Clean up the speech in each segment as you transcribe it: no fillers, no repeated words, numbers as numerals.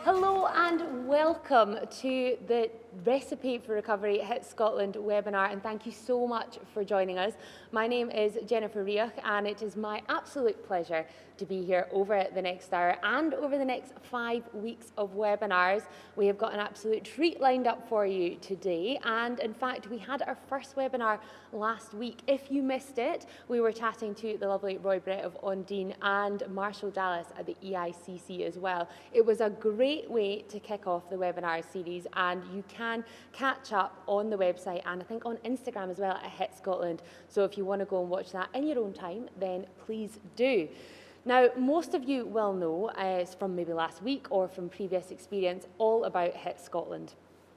Hello and welcome to the Recipe for Recovery Hit Scotland webinar, and thank you so much for joining us. My name is Jennifer Riach, and it is my absolute pleasure to be here over the next hour and over the next 5 weeks of webinars. We have got an absolute treat lined up for you today, and in fact we had our first webinar last week. If you missed it, we were chatting to the lovely Roy Brett of Ondine and Marshall Dallas at the EICC as well. It was a great way to kick off the webinar series, and you can catch up on the website and I think on Instagram as well at Hit Scotland. So if you want to go and watch that in your own time, then please do. Now, most of you will know from maybe last week or from previous experience all about Hit Scotland.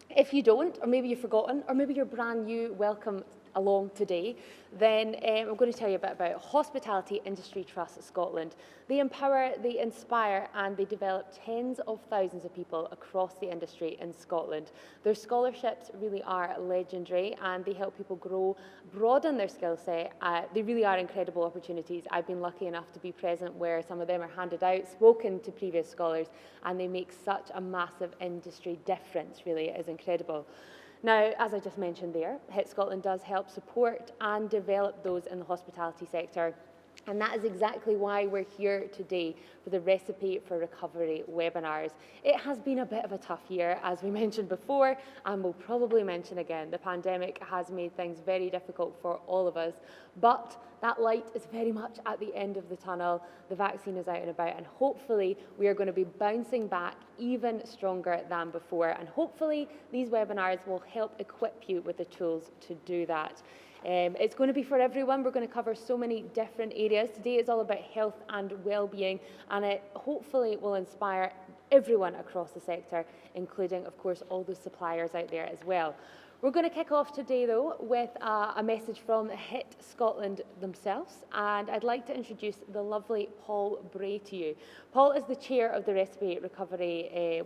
If you don't, or maybe you've forgotten, or maybe you're brand new, welcome along today, then I'm going to tell you a bit about Hospitality Industry Trust Scotland. They empower, they inspire, and they develop tens of thousands of people across the industry in Scotland. Their scholarships really are legendary, and they help people grow, broaden their skill set. They really are incredible opportunities. I've been lucky enough to be present where some of them are handed out, spoken to previous scholars, and they make such a massive industry difference. Really, it is incredible. Now, as I just mentioned there, Hit Scotland does help support and develop those in the hospitality sector. And that is exactly why we're here today for the Recipe for Recovery webinars. It has been a bit of a tough year, as we mentioned before, and we'll probably mention again. The pandemic has made things very difficult for all of us, but that light is very much at the end of the tunnel. The vaccine is out and about, and hopefully we are going to be bouncing back even stronger than before. And hopefully these webinars will help equip you with the tools to do that. It's going to be for everyone. We're going to cover so many different areas. Today is all about health and well-being, and it hopefully will inspire everyone across the sector, including, of course, all the suppliers out there as well. We're going to kick off today, though, with a message from Hit Scotland themselves, and I'd like to introduce the lovely Paul Bray to you. Paul is the chair of the Recipe Recovery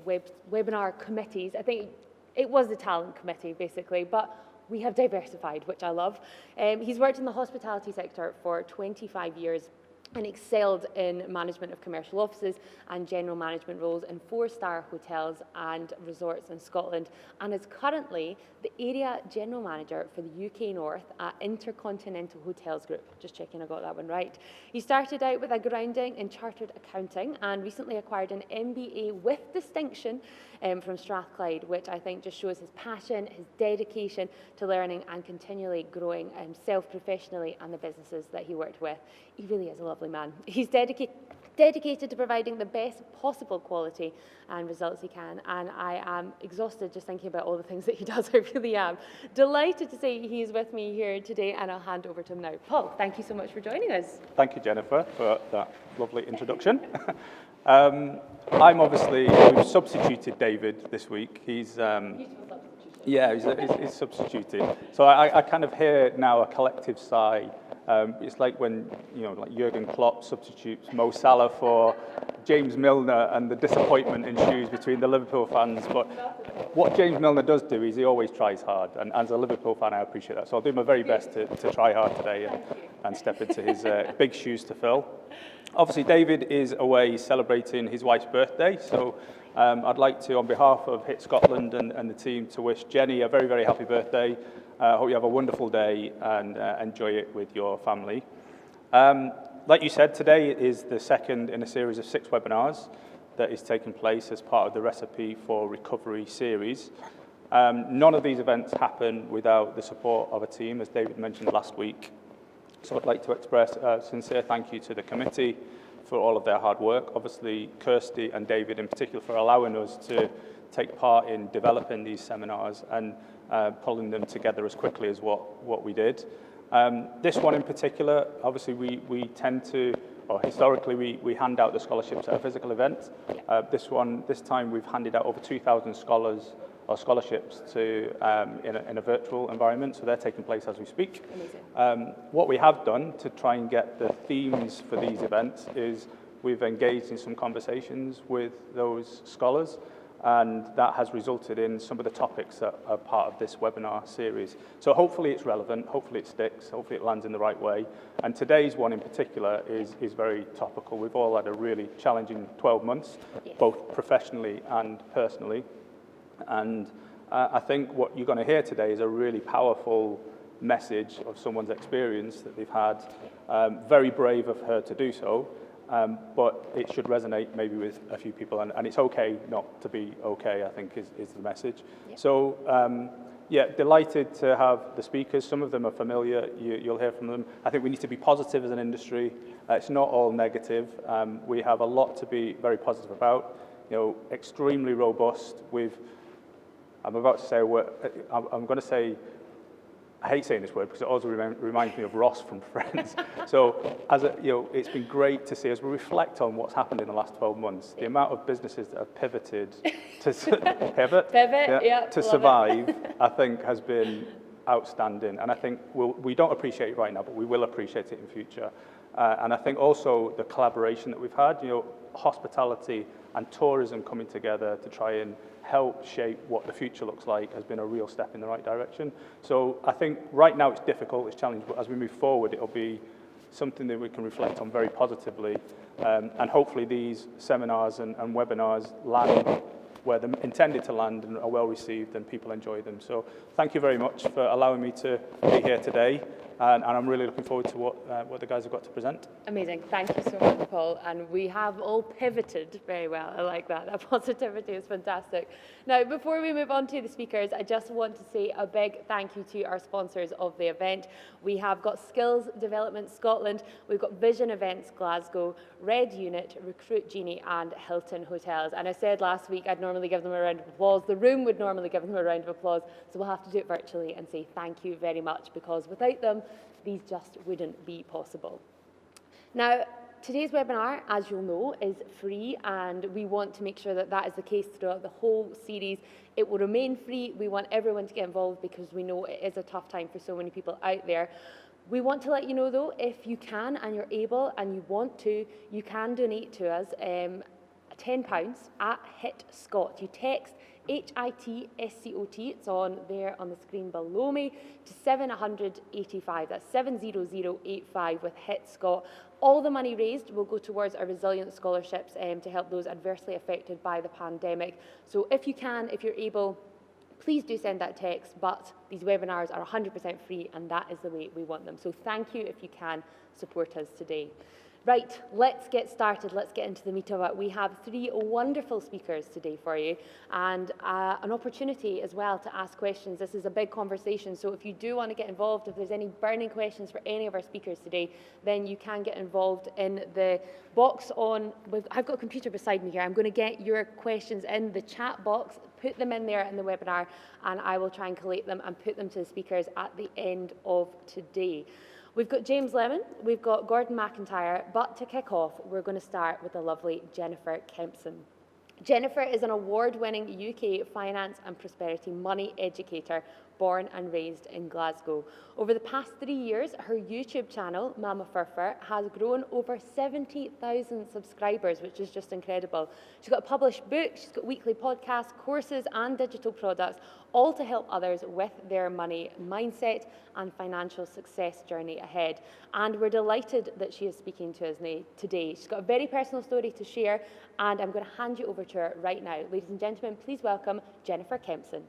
webinar committees. I think it was the talent committee, basically, but we have diversified, which I love. He's worked in the hospitality sector for 25 years and excelled in management of commercial offices and general management roles in 4-star hotels and resorts in Scotland, and is currently the area general manager for the UK North at Intercontinental Hotels Group. Just checking I got that one right. He started out with a grounding in chartered accounting and recently acquired an MBA with distinction from Strathclyde, which I think just shows his passion, his dedication to learning and continually growing himself professionally and the businesses that he worked with. He really is a lovely man. He's dedicated to providing the best possible quality and results he can, and I am exhausted just thinking about all the things that he does. I really am. Delighted to say he's with me here today, and I'll hand over to him now. Paul, thank you so much for joining us. Thank you, Jennifer, for that lovely introduction. We've substituted David this week. He's substituted. So I kind of hear now a collective sigh. It's like when, like Jurgen Klopp substitutes Mo Salah for James Milner, and the disappointment ensues between the Liverpool fans. But what James Milner does do is he always tries hard, and as a Liverpool fan, I appreciate that. So I'll do my very best to try hard today and step into his big shoes to fill. Obviously, David is away celebrating his wife's birthday, so I'd like to, on behalf of Hit Scotland and the team, to wish Jenny a very, very happy birthday. I hope you have a wonderful day and enjoy it with your family. Like you said, today is the second in a series of 6 webinars that is taking place as part of the Recipe for Recovery series. None of these events happen without the support of a team, as David mentioned last week. So I'd like to express a sincere thank you to the committee for all of their hard work. Obviously, Kirsty and David in particular for allowing us to take part in developing these seminars and pulling them together as quickly as what we did. This one in particular, obviously we tend to, or historically we hand out the scholarships at a physical event. This time we've handed out over 2,000 scholarships to in a virtual environment, so they're taking place as we speak. What we have done to try and get the themes for these events is we've engaged in some conversations with those scholars, and that has resulted in some of the topics that are part of this webinar series. So hopefully it's relevant, hopefully it sticks, hopefully it lands in the right way. And today's one in particular is very topical. We've all had a really challenging 12 months, both professionally and personally. And I think what you're going to hear today is a really powerful message of someone's experience that they've had. Very brave of her to do so. But it should resonate maybe with a few people, and it's okay not to be okay, I think is the message. Yep. So, yeah, delighted to have the speakers. Some of them are familiar, you'll hear from them. I think we need to be positive as an industry. It's not all negative. We have a lot to be very positive about. You know, extremely robust. I'm about to say a word, I'm going to say, I hate saying this word because it also reminds me of Ross from Friends. So, it's been great to see as we reflect on what's happened in the last 12 months. The amount of businesses that have pivoted to to survive, I think, has been outstanding. And I think we don't appreciate it right now, but we will appreciate it in future. And I think also the collaboration that we've had, hospitality and tourism coming together to try and help shape what the future looks like has been a real step in the right direction. So I think right now it's difficult, it's challenging, but as we move forward, it'll be something that we can reflect on very positively. And hopefully these seminars and webinars land where they're intended to land and are well received and people enjoy them. So thank you very much for allowing me to be here today. And I'm really looking forward to what the guys have got to present. Amazing. Thank you so much, Paul. And we have all pivoted very well. I like that. That positivity is fantastic. Now, before we move on to the speakers, I just want to say a big thank you to our sponsors of the event. We have got Skills Development Scotland, we've got Vision Events Glasgow, Red Unit, Recruit Genie, and Hilton Hotels. And I said last week I'd normally give them a round of applause. The room would normally give them a round of applause. So we'll have to do it virtually and say thank you very much, because without them, these just wouldn't be possible. Now, today's webinar, as you'll know, is free, and we want to make sure that that is the case throughout the whole series. It will remain free. We want everyone to get involved because we know it is a tough time for so many people out there. We want to let you know, though, if you can and you're able and you want to, you can donate to us £10 at HITSCOT. You text HITSCOT, it's on there on the screen below me, to 785, that's 70085 with HITSCOT. All the money raised will go towards our resilience scholarships to help those adversely affected by the pandemic. So if you can, if you're able, please do send that text, but these webinars are 100% free, and that is the way we want them. So thank you if you can support us today. Right, let's get started. Let's get into the meat of it. We have three wonderful speakers today for you, and an opportunity as well to ask questions. This is a big conversation, so if you do want to get involved, if there's any burning questions for any of our speakers today, then you can get involved in the box on, I've got a computer beside me here. I'm going to get your questions in the chat box, put them in there in the webinar, and I will try and collate them and put them to the speakers at the end of today. We've got James Lemon, we've got Gordon McIntyre, but to kick off, we're going to start with the lovely Jennifer Kempson. Jennifer is an award-winning UK finance and prosperity money educator, born and raised in Glasgow. Over the past 3 years, her YouTube channel, Mamafurfur, has grown over 70,000 subscribers, which is just incredible. She's got a published book, she's got weekly podcasts, courses and digital products, all to help others with their money mindset and financial success journey ahead. And we're delighted that she is speaking to us today. She's got a very personal story to share, and I'm going to hand you over to her right now. Ladies and gentlemen, please welcome Jennifer Kempson.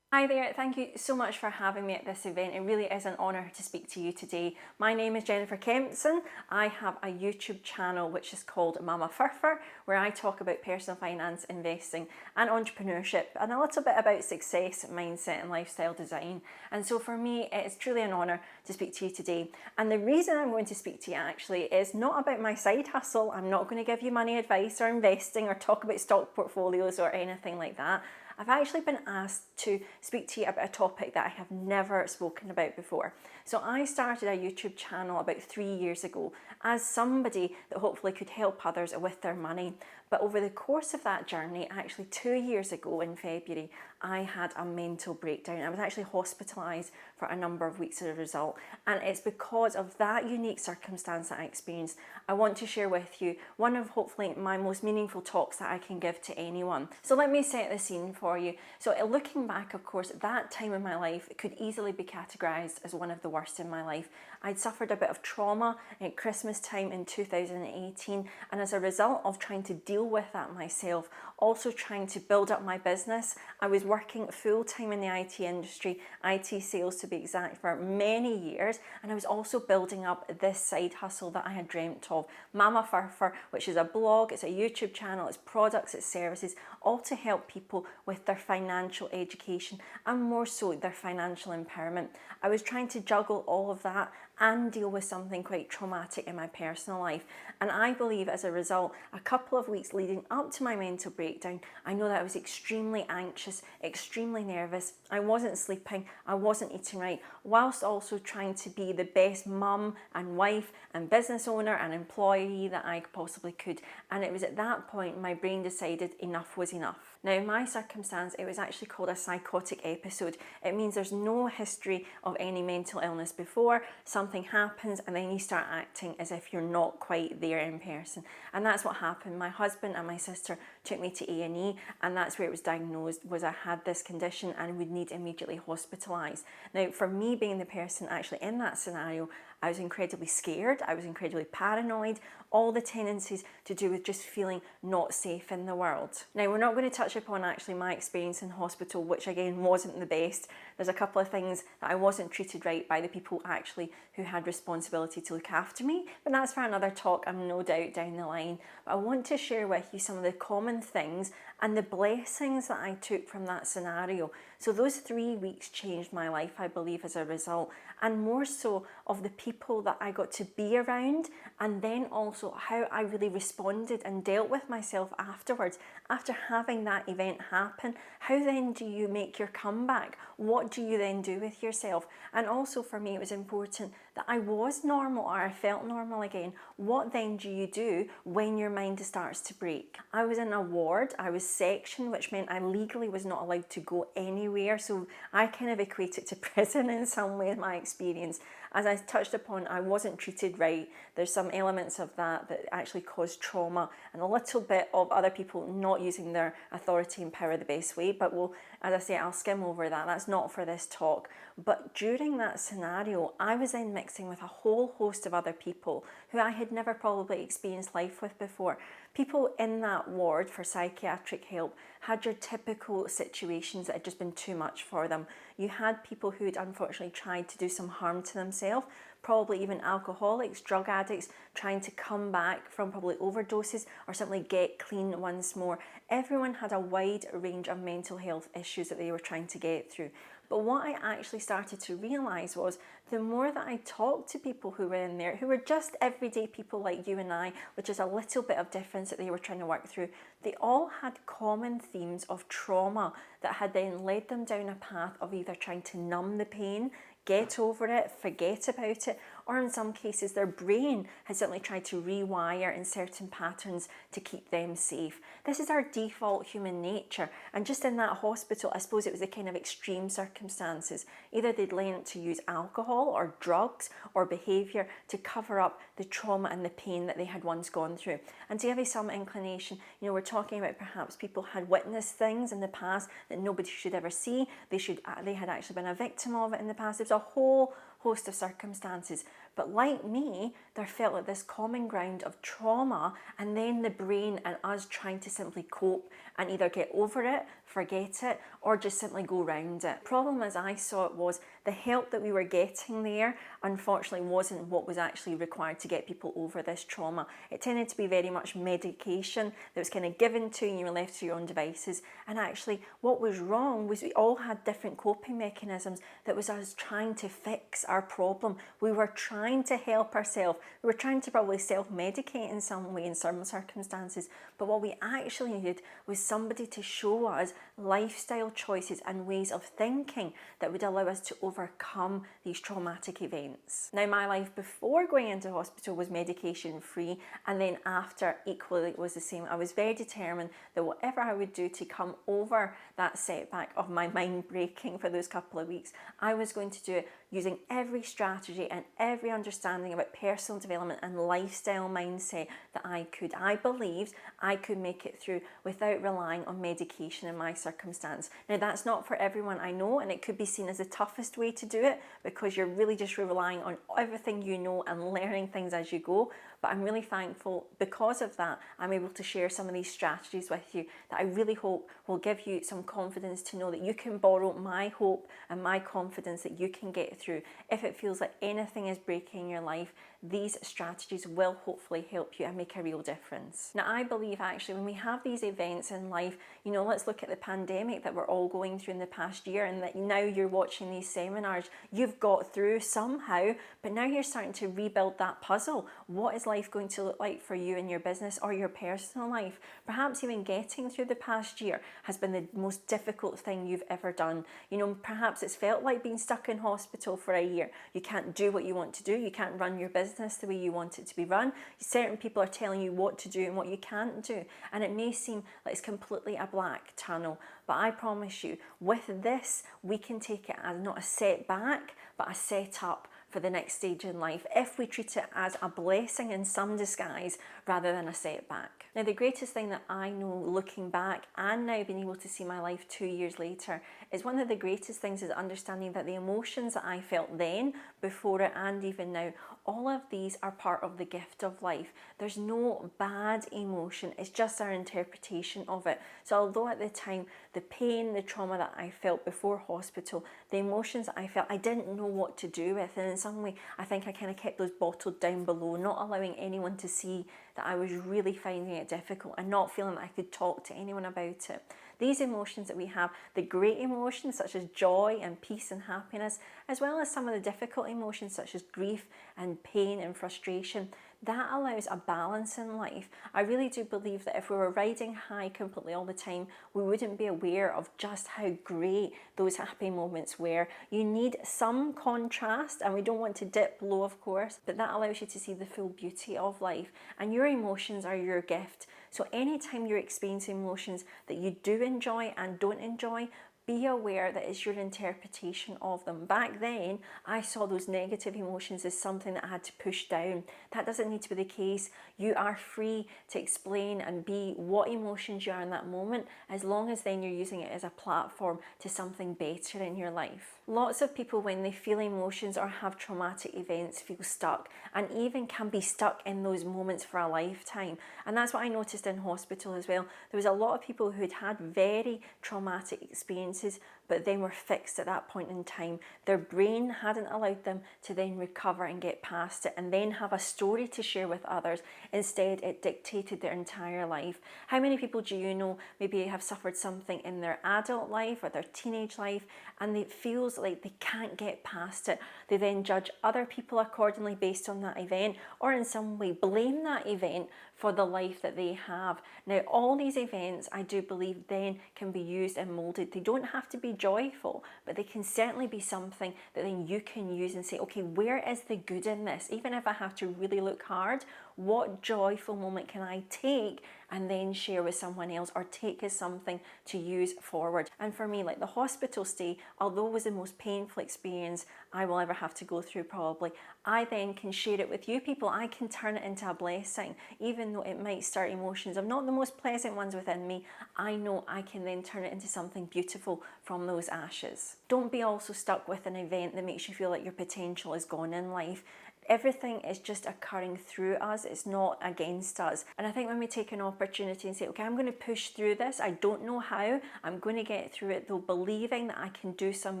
Hi there, thank you so much for having me at this event. It really is an honour to speak to you today. My name is Jennifer Kempson. I have a YouTube channel which is called Mamafurfur, where I talk about personal finance, investing and entrepreneurship, and a little bit about success, mindset and lifestyle design. And so for me, it's truly an honour to speak to you today. And the reason I'm going to speak to you actually is not about my side hustle. I'm not going to give you money advice or investing or talk about stock portfolios or anything like that. I've actually been asked to speak to you about a topic that I have never spoken about before. So I started a YouTube channel about 3 years ago as somebody that hopefully could help others with their money. But over the course of that journey, actually 2 years ago in February, I had a mental breakdown. I was actually hospitalised for a number of weeks as a result. And it's because of that unique circumstance that I experienced, I want to share with you one of hopefully my most meaningful talks that I can give to anyone. So let me set the scene for you. So looking back, of course, that time in my life could easily be categorised as one of the worst in my life. I'd suffered a bit of trauma at Christmas time in 2018, and as a result of trying to deal with that myself, also trying to build up my business, I was working full-time in the IT industry, IT sales to be exact, for many years, and I was also building up this side hustle that I had dreamt of, Mamafurfur, which is a blog, it's a YouTube channel, it's products, it's services, all to help people with their financial education and more so their financial empowerment. I was trying to juggle all of that and deal with something quite traumatic in my personal life. And I believe as a result, a couple of weeks leading up to my mental breakdown, I know that I was extremely anxious, extremely nervous. I wasn't sleeping, I wasn't eating right, whilst also trying to be the best mum and wife and business owner and employee that I possibly could. And it was at that point my brain decided enough was enough. Now, in my circumstance, it was actually called a psychotic episode. It means there's no history of any mental illness before. Something happens and then you start acting as if you're not quite there in person. And that's what happened. My husband and my sister took me to A&E, and that's where it was diagnosed, was I had this condition and would need immediately hospitalised. Now, for me being the person actually in that scenario, I was incredibly scared, I was incredibly paranoid, all the tendencies to do with just feeling not safe in the world. Now, we're not going to touch upon actually my experience in hospital, which again wasn't the best. There's a couple of things that I wasn't treated right by the people actually who had responsibility to look after me, but that's for another talk, I'm no doubt down the line. But I want to share with you some of the common things and the blessings that I took from that scenario. So those 3 weeks changed my life, I believe, as a result, and more so of the people that I got to be around, and then also how I really responded and dealt with myself afterwards. After having that event happen, how then do you make your comeback? What do you then do with yourself? And also for me, it was important that I was normal, or I felt normal again. What then do you do when your mind starts to break? I was in a ward, I was sectioned, which meant I legally was not allowed to go anywhere. So I kind of equate it to prison in some way, my experience. As I touched upon, I wasn't treated right. There's some elements of that that actually caused trauma, and a little bit of other people not using their authority and power the best way. But as I say, I'll skim over that. That's not for this talk. But during that scenario, I was then mixing with a whole host of other people who I had never probably experienced life with before. People in that ward for psychiatric help had your typical situations that had just been too much for them. You had people who had unfortunately tried to do some harm to themselves, probably even alcoholics, drug addicts, trying to come back from probably overdoses or simply get clean once more. Everyone had a wide range of mental health issues that they were trying to get through. But what I actually started to realise was the more that I talked to people who were in there, who were just everyday people like you and I, which is a little bit of difference that they were trying to work through, they all had common themes of trauma that had then led them down a path of either trying to numb the pain, get over it, forget about it, or in some cases their brain has simply tried to rewire in certain patterns to keep them safe. This is our default human nature, and just in that hospital, I suppose it was the kind of extreme circumstances. Either they'd learned to use alcohol or drugs or behaviour to cover up the trauma and the pain that they had once gone through. And to give you some inclination, we're talking about perhaps people had witnessed things in the past that nobody should ever see. They had actually been a victim of it in the past. There's a whole host of circumstances. But like me, there felt like this common ground of trauma, and then the brain and us trying to simply cope and either get over it, forget it, or just simply go round it. Problem as I saw it was the help that we were getting there unfortunately wasn't what was actually required to get people over this trauma. It tended to be very much medication that was kind of given to you and you were left to your own devices. And actually what was wrong was we all had different coping mechanisms that was us trying to fix our problem. We were trying to help ourselves. We were trying to probably self-medicate in some way in some circumstances. But what we actually needed was somebody to show us lifestyle choices and ways of thinking that would allow us to overcome these traumatic events. Now, my life before going into hospital was medication free, and then after equally it was the same. I was very determined that whatever I would do to come over that setback of my mind breaking for those couple of weeks, I was going to do it using every strategy and every understanding about personal development and lifestyle mindset that I could. I believed I could make it through without relying on medication in my circumstance. Now, that's not for everyone, I know, and it could be seen as the toughest way to do it because you're really just relying on everything you know and learning things as you go. But I'm really thankful because of that, I'm able to share some of these strategies with you that I really hope will give you some confidence to know that you can borrow my hope and my confidence that you can get through. If it feels like anything is breaking in your life, these strategies will hopefully help you and make a real difference. Now, I believe actually when we have these events in life, you know, let's look at the pandemic that we're all going through in the past year, and that now you're watching these seminars, you've got through somehow, but now you're starting to rebuild that puzzle. What is life going to look like for you in your business or your personal life? Perhaps even getting through the past year has been the most difficult thing you've ever done. You know, perhaps it's felt like being stuck in hospital for a year. You can't do what you want to do. You can't run your business the way you want it to be run. Certain people are telling you what to do and what you can't do. And it may seem like it's completely a black tunnel, but I promise you, with this, we can take it as not a setback, but a setup for the next stage in life if we treat it as a blessing in some disguise rather than a setback. Now, the greatest thing that I know looking back and now being able to see my life 2 years later is one of the greatest things is understanding that the emotions that I felt then, before it and even now, all of these are part of the gift of life. There's no bad emotion, it's just our interpretation of it. So although at the time, the pain, the trauma that I felt before hospital, the emotions that I felt, I didn't know what to do with, and in some way I think I kind of kept those bottled down below, not allowing anyone to see that I was really finding it difficult and not feeling that I could talk to anyone about it. These emotions that we have, the great emotions such as joy and peace and happiness, as well as some of the difficult emotions such as grief and pain and frustration, that allows a balance in life. I really do believe that if we were riding high completely all the time, we wouldn't be aware of just how great those happy moments were. You need some contrast, and we don't want to dip low, of course, but that allows you to see the full beauty of life. And your emotions are your gift. So anytime you're experiencing emotions that you do enjoy and don't enjoy, be aware that it's your interpretation of them. Back then, I saw those negative emotions as something that I had to push down. That doesn't need to be the case. You are free to explain and be what emotions you are in that moment, as long as then you're using it as a platform to something better in your life. Lots of people, when they feel emotions or have traumatic events, feel stuck, and even can be stuck in those moments for a lifetime. And that's what I noticed in hospital as well. There was a lot of people who had had very traumatic experiences, but then were fixed at that point in time. Their brain hadn't allowed them to then recover and get past it and then have a story to share with others. Instead, it dictated their entire life. How many people do you know maybe have suffered something in their adult life or their teenage life, and it feels like they can't get past it? They then judge other people accordingly based on that event, or in some way blame that event for the life that they have. Now, all these events, I do believe, then can be used and molded. They don't have to be joyful, but they can certainly be something that then you can use and say, okay, where is the good in this? Even if I have to really look hard, what joyful moment can I take and then share with someone else, or take as something to use forward? And for me, like the hospital stay, although it was the most painful experience I will ever have to go through probably, I then can share it with you people. I can turn it into a blessing. Even though it might start emotions of not the most pleasant ones within me, I know I can then turn it into something beautiful from those ashes. Don't be also stuck with an event that makes you feel like your potential is gone in life. Everything is just occurring through us, it's not against us. And I think when we take an opportunity and say, okay, I'm going to push through this, I don't know how, I'm going to get through it though, believing that I can do some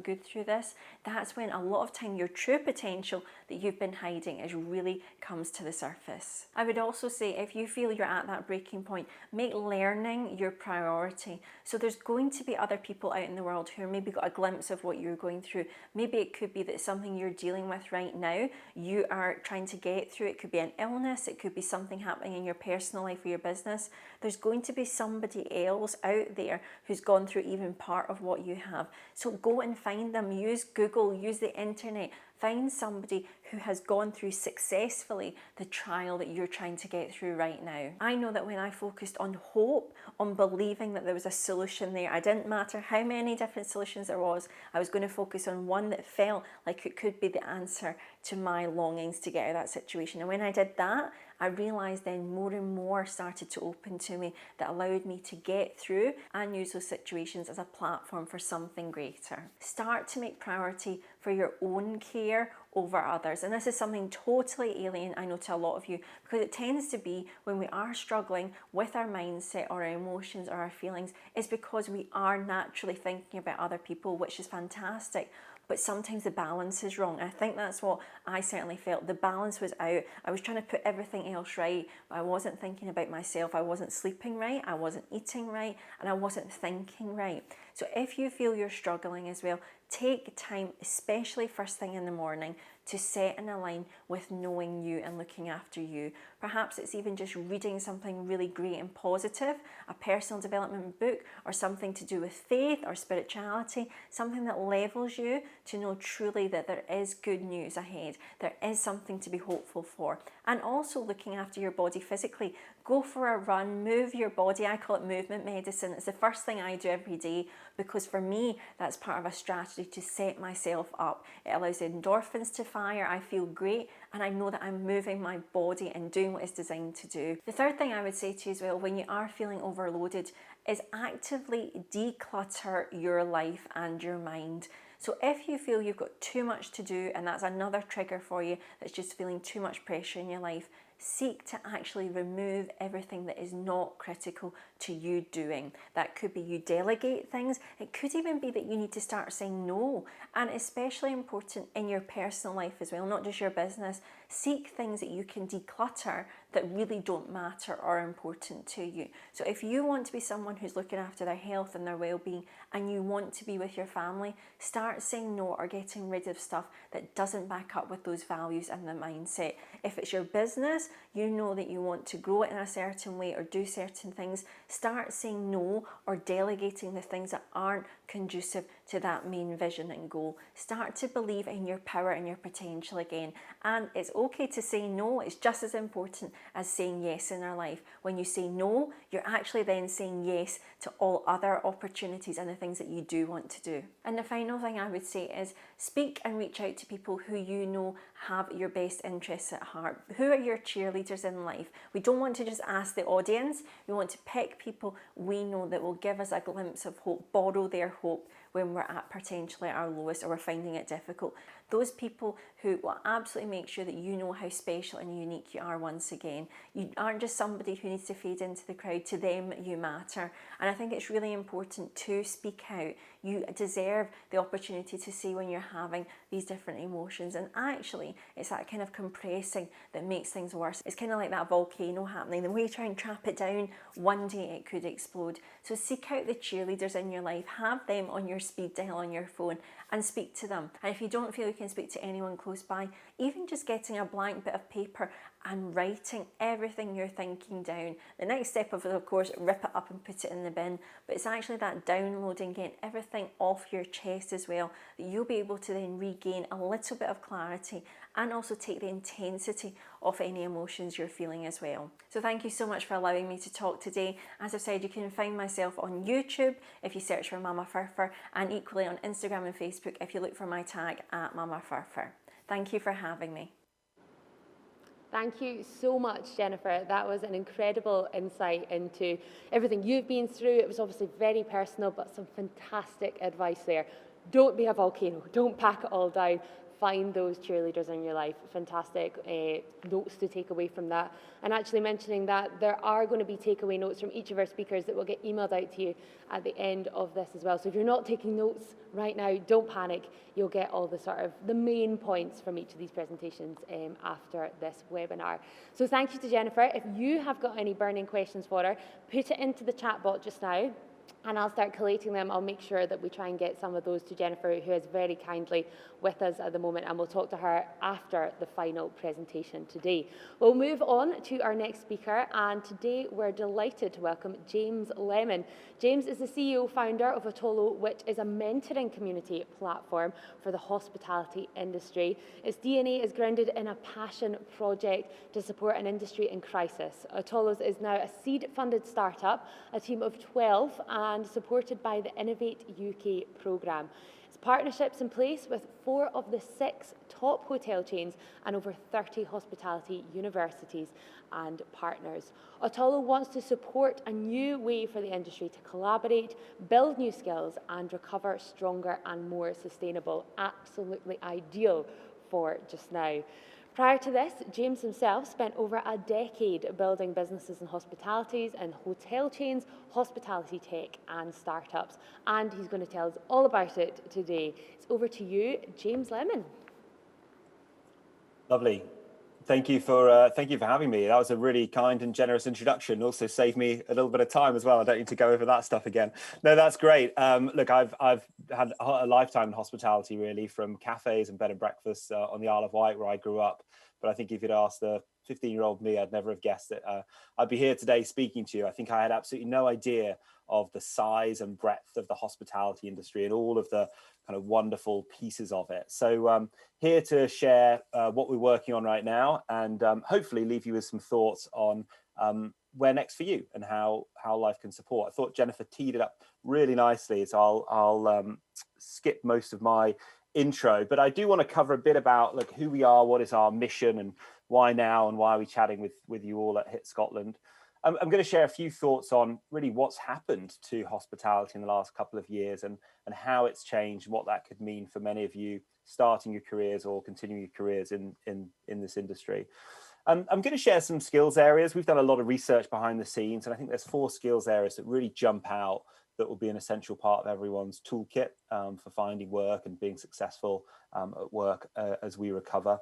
good through this, that's when a lot of time your true potential that you've been hiding really comes to the surface. I would also say, if you feel you're at that breaking point, make learning your priority. So there's going to be other people out in the world who maybe got a glimpse of what you're going through. Maybe it could be that something you're dealing with right now, you are are trying to get through, it could be an illness, it could be something happening in your personal life or your business, there's going to be somebody else out there who's gone through even part of what you have. So go and find them, use Google, use the internet, find somebody who has gone through successfully the trial that you're trying to get through right now. I know that when I focused on hope, on believing that there was a solution there, I didn't matter how many different solutions there was, I was going to focus on one that felt like it could be the answer to my longings to get out of that situation. And when I did that, I realised then more and more started to open to me that allowed me to get through and use those situations as a platform for something greater. Start to make priority for your own care over others. And this is something totally alien, I know, to a lot of you, because it tends to be when we are struggling with our mindset or our emotions or our feelings, it's because we are naturally thinking about other people, which is fantastic. But sometimes the balance is wrong. I think that's what I certainly felt. The balance was out. I was trying to put everything else right, but I wasn't thinking about myself. I wasn't sleeping right, I wasn't eating right, and I wasn't thinking right. So if you feel you're struggling as well, take time, especially first thing in the morning, to set and align with knowing you and looking after you. Perhaps it's even just reading something really great and positive, a personal development book, or something to do with faith or spirituality, something that levels you to know truly that there is good news ahead, there is something to be hopeful for. And also looking after your body physically. Go for a run, move your body. I call it movement medicine. It's the first thing I do every day, because for me, that's part of a strategy to set myself up. It allows endorphins to fire, I feel great, and I know that I'm moving my body and doing what it's designed to do. The third thing I would say to you as well, when you are feeling overloaded, is actively declutter your life and your mind. So if you feel you've got too much to do, and that's another trigger for you, that's just feeling too much pressure in your life, seek to actually remove everything that is not critical to you doing. That could be you delegate things. It could even be that you need to start saying no. And especially important in your personal life as well, not just your business. Seek things that you can declutter that really don't matter or are important to you. So if you want to be someone who's looking after their health and their well-being, and you want to be with your family, start saying no or getting rid of stuff that doesn't back up with those values and the mindset. If it's your business, you know that you want to grow it in a certain way or do certain things, start saying no or delegating the things that aren't conducive to that main vision and goal. Start to believe in your power and your potential again. And it's okay to say no. It's just as important as saying yes in our life. When you say no, you're actually then saying yes to all other opportunities and the things that you do want to do. And the final thing I would say is speak and reach out to people who you know have your best interests at heart. Who are your cheerleaders in life? We don't want to just ask the audience. We want to pick people we know that will give us a glimpse of hope, borrow their hope when we're at potentially our lowest or we're finding it difficult. Those people who will absolutely make sure that you know how special and unique you are once again. You aren't just somebody who needs to fade into the crowd. To them, you matter. And I think it's really important to speak out. You deserve the opportunity to see when you're having these different emotions. And actually, it's that kind of compressing that makes things worse. It's kind of like that volcano happening. The way you try and trap it down, one day it could explode. So seek out the cheerleaders in your life. Have them on your speed dial on your phone and speak to them. And if you don't feel you can speak to anyone close by, even just getting a blank bit of paper and writing everything you're thinking down. The next step of course, rip it up and put it in the bin, but it's actually that downloading, getting everything off your chest as well, that you'll be able to then regain a little bit of clarity and also take the intensity of any emotions you're feeling as well. So thank you so much for allowing me to talk today. As I've said, you can find myself on YouTube if you search for Mamafurfur, and equally on Instagram and Facebook if you look for my tag at Mamafurfur. Thank you for having me. Thank you so much, Jennifer. That was an incredible insight into everything you've been through. It was obviously very personal, but some fantastic advice there. Don't be a volcano. Don't pack it all down. Find those cheerleaders in your life. Fantastic notes to take away from that. And actually mentioning that there are going to be takeaway notes from each of our speakers that will get emailed out to you at the end of this as well. So if you're not taking notes right now, don't panic. You'll get all the main points from each of these presentations after this webinar. So thank you to Jennifer. If you have got any burning questions for her, put it into the chat bot just now. and I'll start collating them. I'll make sure that we try and get some of those to Jennifer, who is very kindly with us at the moment, and we'll talk to her after the final presentation today. We'll move on to our next speaker, and today we're delighted to welcome James Lemon. James is the CEO founder of Otolo, which is a mentoring community platform for the hospitality industry. Its DNA is grounded in a passion project to support an industry in crisis. Otolo's is now a seed-funded startup, a team of 12, and supported by the Innovate UK programme. It's partnerships in place with 4 of the 6 top hotel chains and over 30 hospitality universities and partners. Otolo wants to support a new way for the industry to collaborate, build new skills, and recover stronger and more sustainable. Absolutely ideal for just now. Prior to this, James himself spent over a decade building businesses in hospitalities and hotel chains, hospitality tech and startups. And he's going to tell us all about it today. It's over to you, James Lemon. Lovely. Thank you for having me. That was a really kind and generous introduction. Also saved me a little bit of time as well. I don't need to go over that stuff again. No, that's great. Look, I've had a lifetime in hospitality, really, from cafes and bed and breakfasts on the Isle of Wight, where I grew up. But I think if you'd asked the 15-year-old me, I'd never have guessed it. I'd be here today speaking to you. I think I had absolutely no idea of the size and breadth of the hospitality industry and all of the kind of wonderful pieces of it. So here to share what we're working on right now, and hopefully leave you with some thoughts on where next for you and how life can support. I thought Jennifer teed it up really nicely, so I'll skip most of my intro, but I do want to cover a bit about who we are, what is our mission, and why now, and why are we chatting with you all at HIT Scotland. I'm going to share a few thoughts on really what's happened to hospitality in the last couple of years, and how it's changed, and what that could mean for many of you starting your careers or continuing your careers in this industry. I'm going to share some skills areas. We've done a lot of research behind the scenes, and I think there's 4 skills areas that really jump out that will be an essential part of everyone's toolkit for finding work and being successful at work as we recover.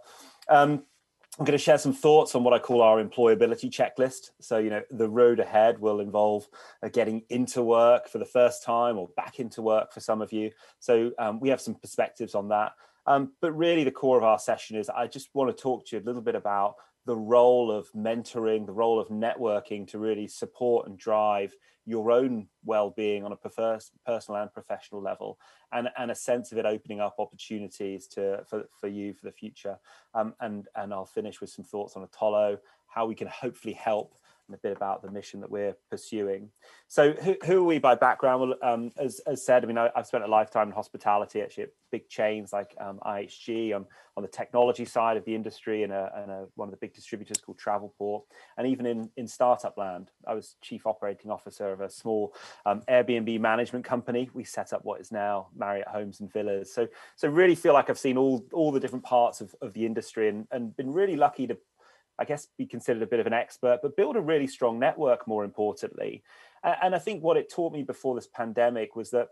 I'm going to share some thoughts on what I call our employability checklist. So, the road ahead will involve getting into work for the first time, or back into work for some of you. So we have some perspectives on that. But really the core of our session is I just want to talk to you a little bit about the role of mentoring, the role of networking to really support and drive your own well-being on a personal and professional level, and a sense of it opening up opportunities for you for the future. And I'll finish with some thoughts on Otolo, how we can hopefully help, and a bit about the mission that we're pursuing. So who are we by background? Well, as said, I mean, I've spent a lifetime in hospitality, actually at big chains like IHG, on the technology side of the industry, and one of the big distributors called Travelport, and even in startup land. I was chief operating officer of a small Airbnb management company. We set up what is now Marriott Homes and Villas. So really feel like I've seen all the different parts of the industry, and been really lucky to, I guess, be considered a bit of an expert, but build a really strong network, more importantly. And I think what it taught me before this pandemic was that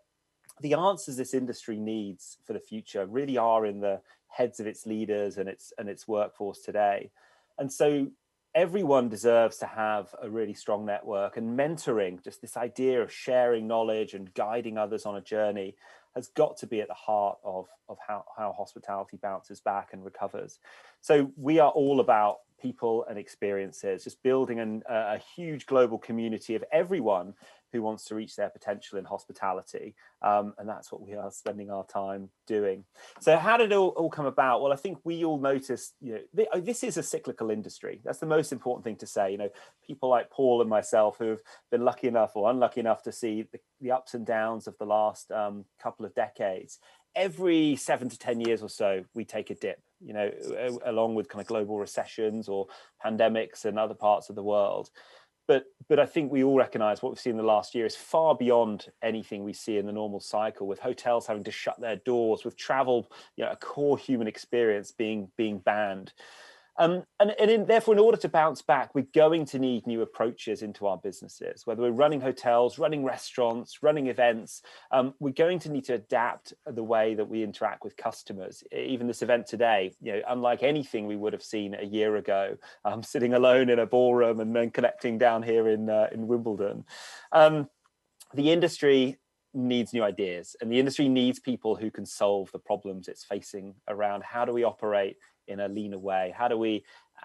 the answers this industry needs for the future really are in the heads of its leaders and its workforce today. And so everyone deserves to have a really strong network, and mentoring, just this idea of sharing knowledge and guiding others on a journey, has got to be at the heart of how hospitality bounces back and recovers. So we are all about people and experiences, just building a huge global community of everyone who wants to reach their potential in hospitality. And that's what we are spending our time doing. So how did it all come about? Well, I think we all noticed, this is a cyclical industry. That's the most important thing to say. People like Paul and myself who have been lucky enough or unlucky enough to see the ups and downs of the last couple of decades. Every 7 to 10 years or so, we take a dip, along with kind of global recessions or pandemics in other parts of the world. But I think we all recognize what we've seen in the last year is far beyond anything we see in the normal cycle, with hotels having to shut their doors, with travel, a core human experience being banned. Therefore, in order to bounce back, we're going to need new approaches into our businesses. Whether we're running hotels, running restaurants, running events, we're going to need to adapt the way that we interact with customers. Even this event today, unlike anything we would have seen a year ago, sitting alone in a ballroom and then connecting down here in Wimbledon. the industry needs new ideas, and the industry needs people who can solve the problems it's facing around how do we operate in a leaner way? How do we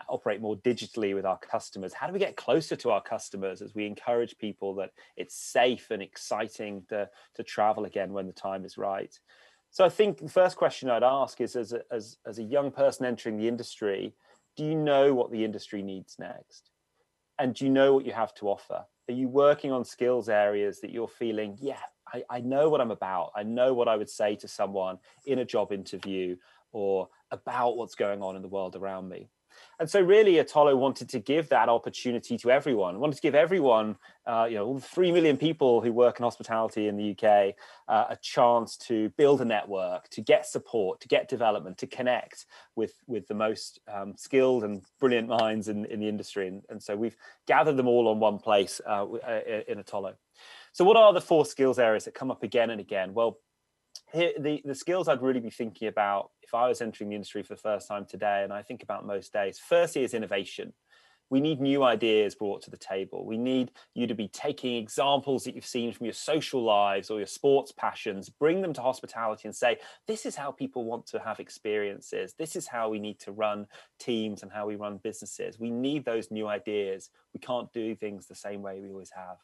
operate more digitally with our customers? How do we get closer to our customers as we encourage people that it's safe and exciting to travel again when the time is right? So I think the first question I'd ask is, as a young person entering the industry, do you know what the industry needs next? And do you know what you have to offer? Are you working on skills areas that you're feeling, yeah, I know what I'm about. I know what I would say to someone in a job interview or about what's going on in the world around me. And so really Otolo wanted to give that opportunity to everyone, wanted to give everyone, all 3 million people who work in hospitality in the UK, a chance to build a network, to get support, to get development, to connect with the most skilled and brilliant minds in the industry. And so we've gathered them all on one place in Otolo. So what are the 4 skills areas that come up again and again? Well, here, the skills I'd really be thinking about if I was entering the industry for the first time today, and I think about most days, firstly is innovation. We need new ideas brought to the table. We need you to be taking examples that you've seen from your social lives or your sports passions, bring them to hospitality and say, this is how people want to have experiences. This is how we need to run teams and how we run businesses. We need those new ideas. We can't do things the same way we always have.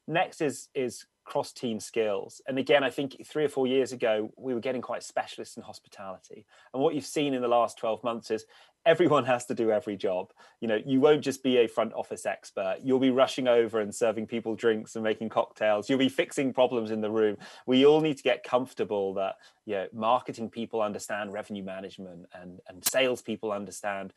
Next is cross-team skills. And again, I think 3 or 4 years ago, we were getting quite specialist in hospitality. And what you've seen in the last 12 months is everyone has to do every job. You won't just be a front office expert. You'll be rushing over and serving people drinks and making cocktails. You'll be fixing problems in the room. We all need to get comfortable that marketing people understand revenue management and sales people understand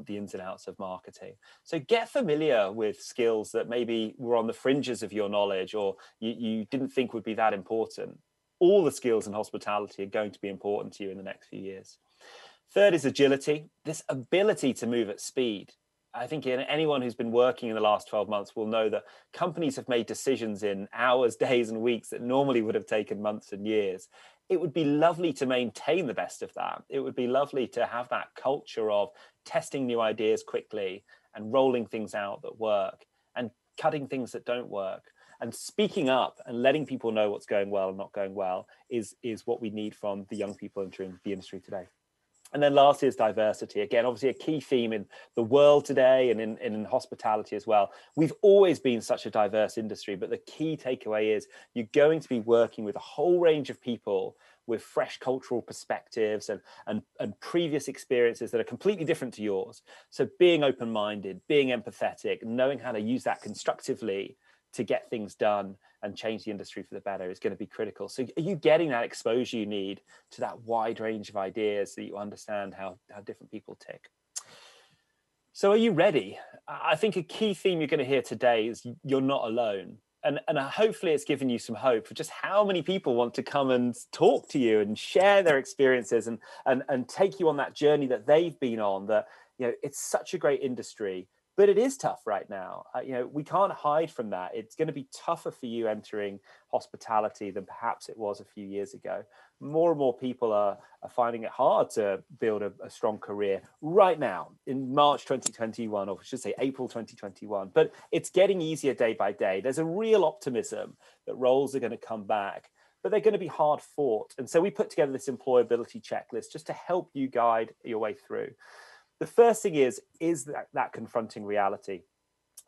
the ins and outs of marketing. So get familiar with skills that maybe were on the fringes of your knowledge or you didn't think would be that important. All the skills in hospitality are going to be important to you in the next few years. Third is agility, this ability to move at speed. I think anyone who's been working in the last 12 months will know that companies have made decisions in hours, days, and weeks that normally would have taken months and years. It would be lovely to maintain the best of that. It would be lovely to have that culture of testing new ideas quickly and rolling things out that work and cutting things that don't work. And speaking up and letting people know what's going well and not going well is what we need from the young people entering the industry today. And then lastly is diversity. Again, obviously a key theme in the world today and in hospitality as well. We've always been such a diverse industry, but the key takeaway is you're going to be working with a whole range of people with fresh cultural perspectives and previous experiences that are completely different to yours. So being open-minded, being empathetic, knowing how to use that constructively to get things done and change the industry for the better is going to be critical. So are you getting that exposure you need to that wide range of ideas so that you understand how different people tick? So are you ready? I think a key theme you're going to hear today is you're not alone. And hopefully it's given you some hope for just how many people want to come and talk to you and share their experiences and take you on that journey that they've been on, that it's such a great industry. But it is tough right now. We can't hide from that. It's going to be tougher for you entering hospitality than perhaps it was a few years ago. More and more people are finding it hard to build a strong career right now in March 2021, or I should say April 2021. But it's getting easier day by day. There's a real optimism that roles are going to come back, but they're going to be hard fought. And so we put together this employability checklist just to help you guide your way through. The first thing is that confronting reality.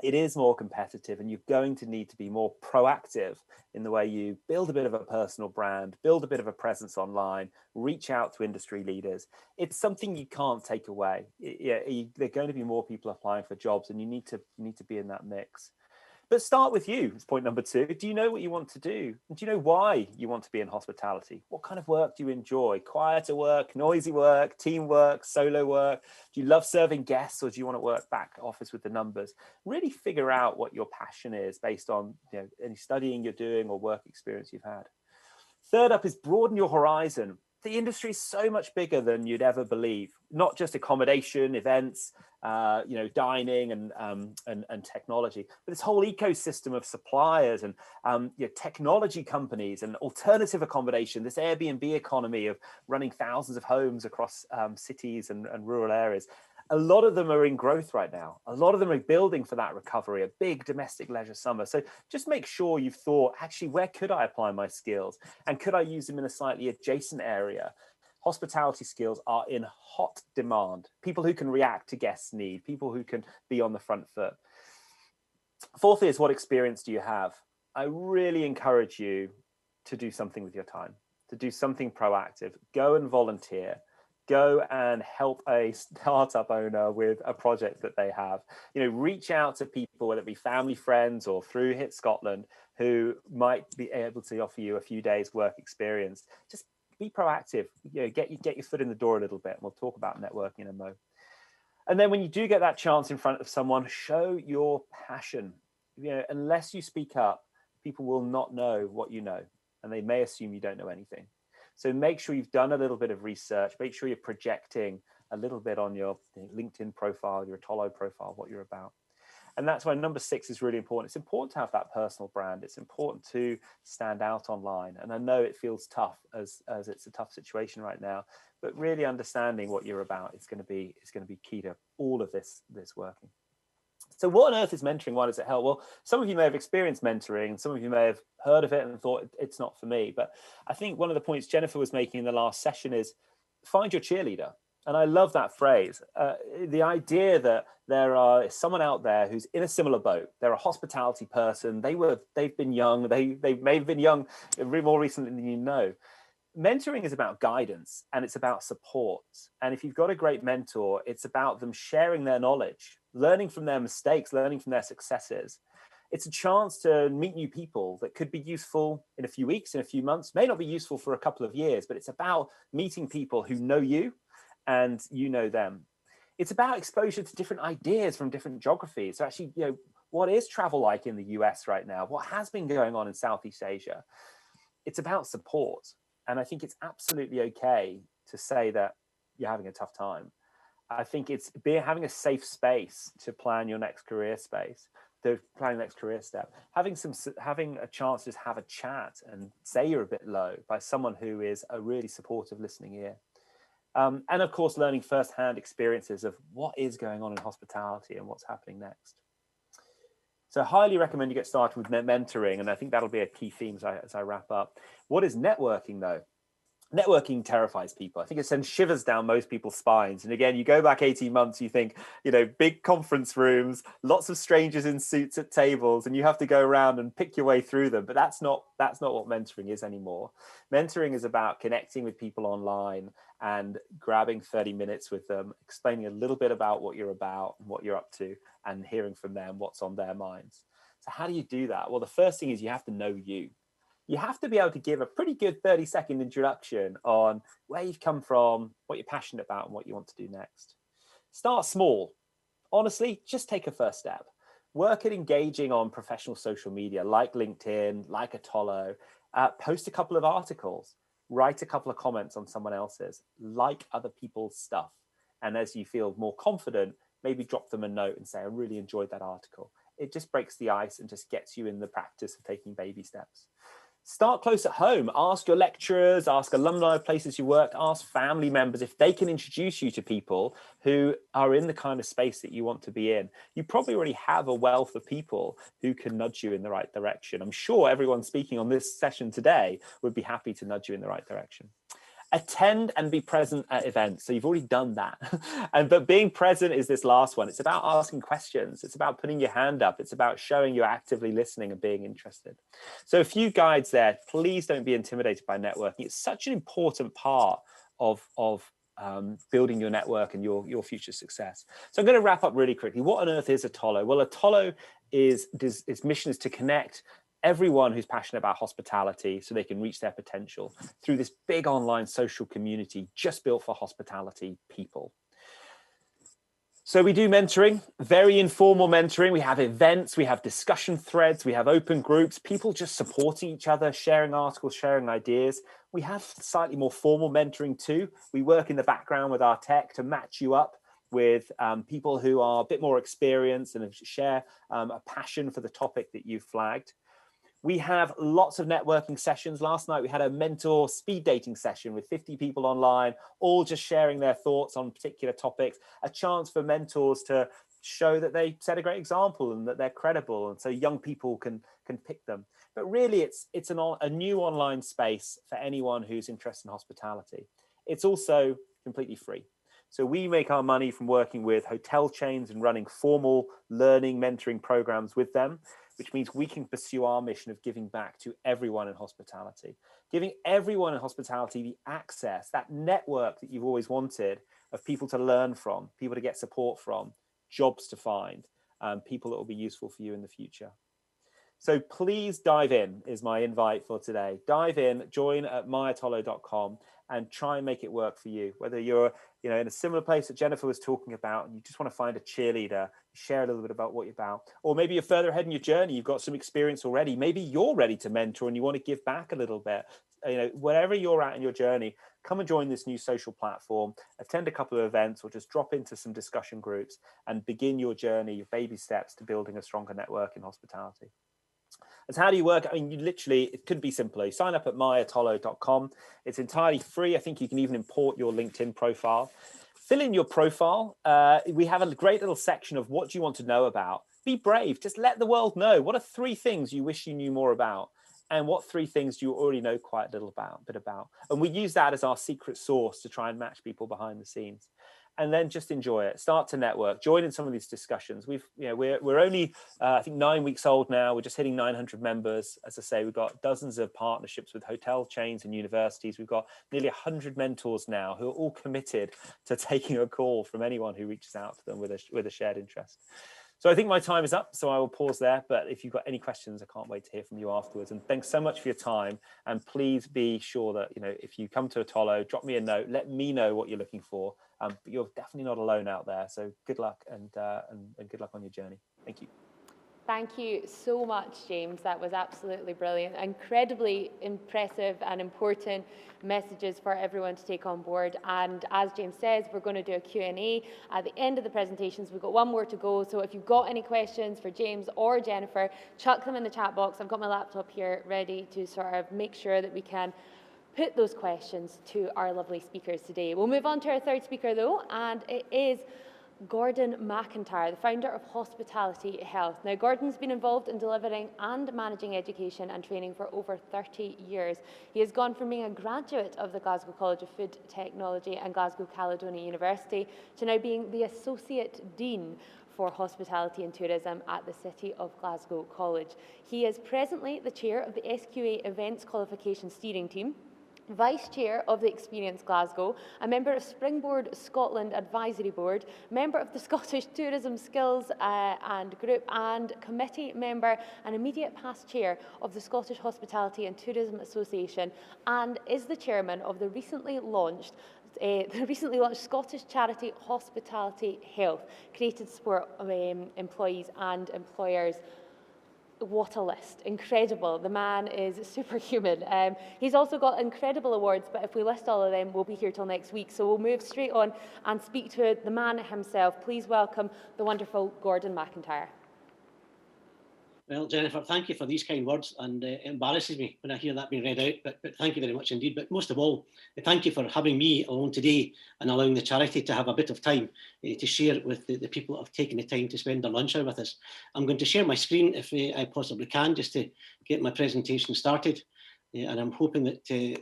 It is more competitive and you're going to need to be more proactive in the way you build a bit of a personal brand, build a bit of a presence online, reach out to industry leaders. It's something you can't take away. There are going to be more people applying for jobs and you need to be in that mix. But start with you. It's point number 2. Do you know what you want to do? And do you know why you want to be in hospitality? What kind of work do you enjoy? Quieter work, noisy work, teamwork, solo work? Do you love serving guests or do you want to work back office with the numbers? Really figure out what your passion is based on any studying you're doing or work experience you've had. Third up is broaden your horizon. The industry is so much bigger than you'd ever believe. Not just accommodation, events, dining and technology, but this whole ecosystem of suppliers and technology companies and alternative accommodation, this Airbnb economy of running thousands of homes across cities and rural areas. A lot of them are in growth right now. A lot of them are building for that recovery, a big domestic leisure summer. So just make sure you've thought, actually, where could I apply my skills? And could I use them in a slightly adjacent area? Hospitality skills are in hot demand. People who can react to guests' need, people who can be on the front foot. Fourthly is, what experience do you have? I really encourage you to do something with your time, to do something proactive. Go and volunteer. Go and help a startup owner with a project that they have. Reach out to people, whether it be family, friends, or through Hit Scotland, who might be able to offer you a few days work experience. Just be proactive. Get your foot in the door a little bit. And we'll talk about networking in a moment. And then when you do get that chance in front of someone, show your passion. Unless you speak up, people will not know what you know, and they may assume you don't know anything. So make sure you've done a little bit of research. Make sure you're projecting a little bit on your LinkedIn profile, your Otolo profile, what you're about. And that's why number 6 is really important. It's important to have that personal brand. It's important to stand out online. And I know it feels tough as it's a tough situation right now, but really understanding what you're about is going to be key to all of this working. So what on earth is mentoring? Why does it help? Well, some of you may have experienced mentoring, and some of you may have heard of it and thought it's not for me. But I think one of the points Jennifer was making in the last session is find your cheerleader. And I love that phrase. The idea that there is someone out there who's in a similar boat. They're a hospitality person. They've been young. They may have been young more recently than you know. Mentoring is about guidance, and it's about support. And if you've got a great mentor, it's about them sharing their knowledge, learning from their mistakes, learning from their successes. It's a chance to meet new people that could be useful in a few weeks, in a few months, may not be useful for a couple of years, but it's about meeting people who know you and you know them. It's about exposure to different ideas from different geographies. So actually, what is travel like in the US right now? What has been going on in Southeast Asia? It's about support. And I think it's absolutely okay to say that you're having a tough time. I think it's having a safe space to plan your next career space, to plan your next career step, having a chance to just have a chat and say you're a bit low by someone who is a really supportive listening ear. And of course, learning firsthand experiences of what is going on in hospitality and what's happening next. So I highly recommend you get started with mentoring, and I think that'll be a key theme as I wrap up. What is networking, though? Networking terrifies people. I think it sends shivers down most people's spines. And again, you go back 18 months, you think, big conference rooms, lots of strangers in suits at tables, and you have to go around and pick your way through them. But that's not what mentoring is anymore. Mentoring is about connecting with people online and grabbing 30 minutes with them, explaining a little bit about what you're about and what you're up to, and hearing from them what's on their minds. So how do you do that? Well, the first thing is you have to know you. You have to be able to give a pretty good 30-second introduction on where you've come from, what you're passionate about, and what you want to do next. Start small. Honestly, just take a first step. Work at engaging on professional social media like LinkedIn, like Otolo. Post a couple of articles. Write a couple of comments on someone else's. Like other people's stuff. And as you feel more confident, maybe drop them a note and say, I really enjoyed that article. It just breaks the ice and just gets you in the practice of taking baby steps. Start close at home. Ask your lecturers, ask alumni of places you worked, ask family members if they can introduce you to people who are in the kind of space that you want to be in. You probably already have a wealth of people who can nudge you in the right direction. I'm sure everyone speaking on this session today would be happy to nudge you in the right direction. Attend and be present at events. So you've already done that. But being present is this last one. It's about asking questions. It's about putting your hand up. It's about showing you're actively listening and being interested. So a few guides there. Please don't be intimidated by networking. It's such an important part of building your network and your future success. So I'm going to wrap up really quickly. What on earth is Otolo? Well, Otolo its mission is to connect everyone who's passionate about hospitality so they can reach their potential through this big online social community just built for hospitality people. So we do mentoring, very informal mentoring. We have events, we have discussion threads, we have open groups, people just supporting each other, sharing articles, sharing ideas. We have slightly more formal mentoring too. We work in the background with our tech to match you up with people who are a bit more experienced and share a passion for the topic that you've flagged. We have lots of networking sessions. Last night we had a mentor speed dating session with 50 people online, all just sharing their thoughts on particular topics, a chance for mentors to show that they set a great example and that they're credible, and so young people can pick them. But really it's a new online space for anyone who's interested in hospitality. It's also completely free. So we make our money from working with hotel chains and running formal learning, mentoring programs with them, which means we can pursue our mission of giving back to everyone in hospitality, giving everyone in hospitality the access, that network that you've always wanted, of people to learn from, people to get support from, jobs to find, people that will be useful for you in the future. So please dive in is my invite for today. Dive in, join at myotolo.com and try and make it work for you. Whether you're in a similar place that Jennifer was talking about and you just want to find a cheerleader, share a little bit about what you're about. Or maybe you're further ahead in your journey, you've got some experience already. Maybe you're ready to mentor and you want to give back a little bit. Wherever you're at in your journey, come and join this new social platform, attend a couple of events or just drop into some discussion groups and begin your journey, your baby steps to building a stronger network in hospitality. And how do you work? I mean, it could be simply sign up at myotolo.com. It's entirely free. I think you can even import your LinkedIn profile. Fill in your profile. We have a great little section of what do you want to know about. Be brave. Just let the world know. What are 3 things you wish you knew more about? And what 3 things do you already know quite a little bit about? And we use that as our secret sauce to try and match people behind the scenes. And then just enjoy it. Start to network. Join in some of these discussions. We're only I think 9 weeks old now. We're just hitting 900 members. As I say, we've got dozens of partnerships with hotel chains and universities. We've got nearly 100 mentors now who are all committed to taking a call from anyone who reaches out to them with a shared interest. So I think my time is up, so I will pause there. But if you've got any questions, I can't wait to hear from you afterwards. And thanks so much for your time. And please be sure that if you come to Otolo, drop me a note. Let me know what you're looking for. But you're definitely not alone out there. So good luck and good luck on your journey. Thank you. Thank you so much, James. That was absolutely brilliant. Incredibly impressive and important messages for everyone to take on board. And as James says, we're going to do a Q&A at the end of the presentations. We've got one more to go. So if you've got any questions for James or Jennifer, chuck them in the chat box. I've got my laptop here ready to sort of make sure that we can put those questions to our lovely speakers today. We'll move on to our third speaker though, and it is Gordon McIntyre, the founder of Hospitality Health. Now, Gordon's been involved in delivering and managing education and training for over 30 years. He has gone from being a graduate of the Glasgow College of Food Technology and Glasgow Caledonia University to now being the Associate Dean for Hospitality and Tourism at the City of Glasgow College. He is presently the chair of the SQA Events Qualification Steering Team, Vice Chair of the Experience Glasgow, a member of Springboard Scotland Advisory Board, member of the Scottish Tourism Skills and Group, and committee member and immediate past chair of the Scottish Hospitality and Tourism Association, and is the chairman of the recently launched Scottish charity Hospitality Health, created to support employees and employers. What a list. Incredible. The man is superhuman. He's also got incredible awards, but if we list all of them, we'll be here till next week. So we'll move straight on and speak to the man himself. Please welcome the wonderful Gordon McIntyre. Well, Jennifer, thank you for these kind words, and it embarrasses me when I hear that being read out, but thank you very much indeed. But most of all, thank you for having me along today and allowing the charity to have a bit of time to share with the people that have taken the time to spend their lunch hour with us. I'm going to share my screen if I possibly can, just to get my presentation started, and I'm hoping that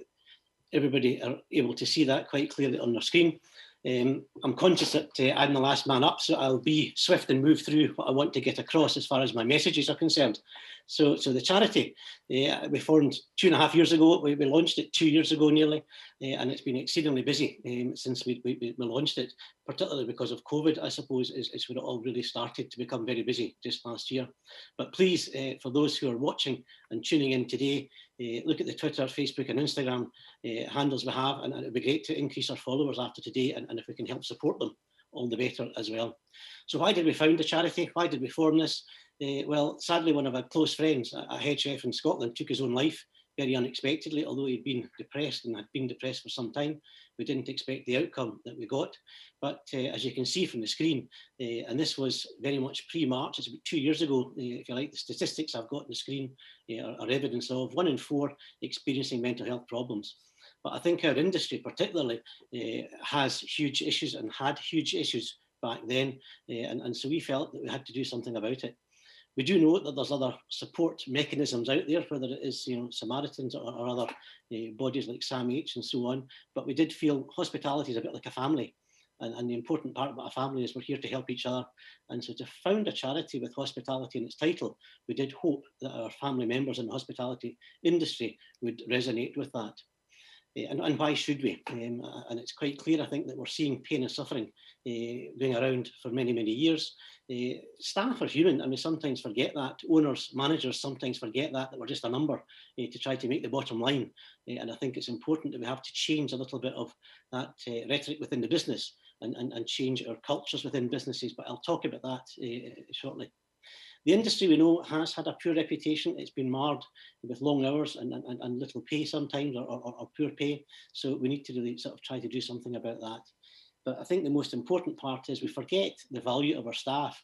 everybody are able to see that quite clearly on their screen. I'm conscious that I'm the last man up, so I'll be swift and move through what I want to get across as far as my messages are concerned. So the charity, we formed 2.5 years ago. We launched it 2 years ago nearly, and it's been exceedingly busy since we launched it, particularly because of COVID, I suppose, is when it all really started to become very busy just last year. But please, for those who are watching and tuning in today, look at the Twitter, Facebook and Instagram handles we have, and it would be great to increase our followers after today, and if we can help support them, all the better as well. So why did we found the charity? Why did we form this? Well, sadly, one of our close friends, a head chef in Scotland, took his own life very unexpectedly, although he'd been depressed and had been depressed for some time. We didn't expect the outcome that we got. But as you can see from the screen, and this was very much pre-March, it's about 2 years ago, if you like, the statistics I've got on the screen are evidence of 1 in 4 experiencing mental health problems. But I think our industry particularly has huge issues and had huge issues back then. And so we felt that we had to do something about it. We do know that there's other support mechanisms out there, whether it is Samaritans or other bodies like SAMH and so on. But we did feel hospitality is a bit like a family. And the important part about a family is we're here to help each other. And so to found a charity with hospitality in its title, we did hope that our family members in the hospitality industry would resonate with that. And why should we? And it's quite clear, I think, that we're seeing pain and suffering going around for many, many years. Staff are human, and we sometimes forget that. Owners, managers sometimes forget that we're just a number to try to make the bottom line. And I think it's important that we have to change a little bit of that rhetoric within the business and change our cultures within businesses. But I'll talk about that shortly. The industry, we know, has had a poor reputation. It's been marred with long hours and little pay sometimes, or poor pay. So we need to really sort of try to do something about that. But I think the most important part is we forget the value of our staff.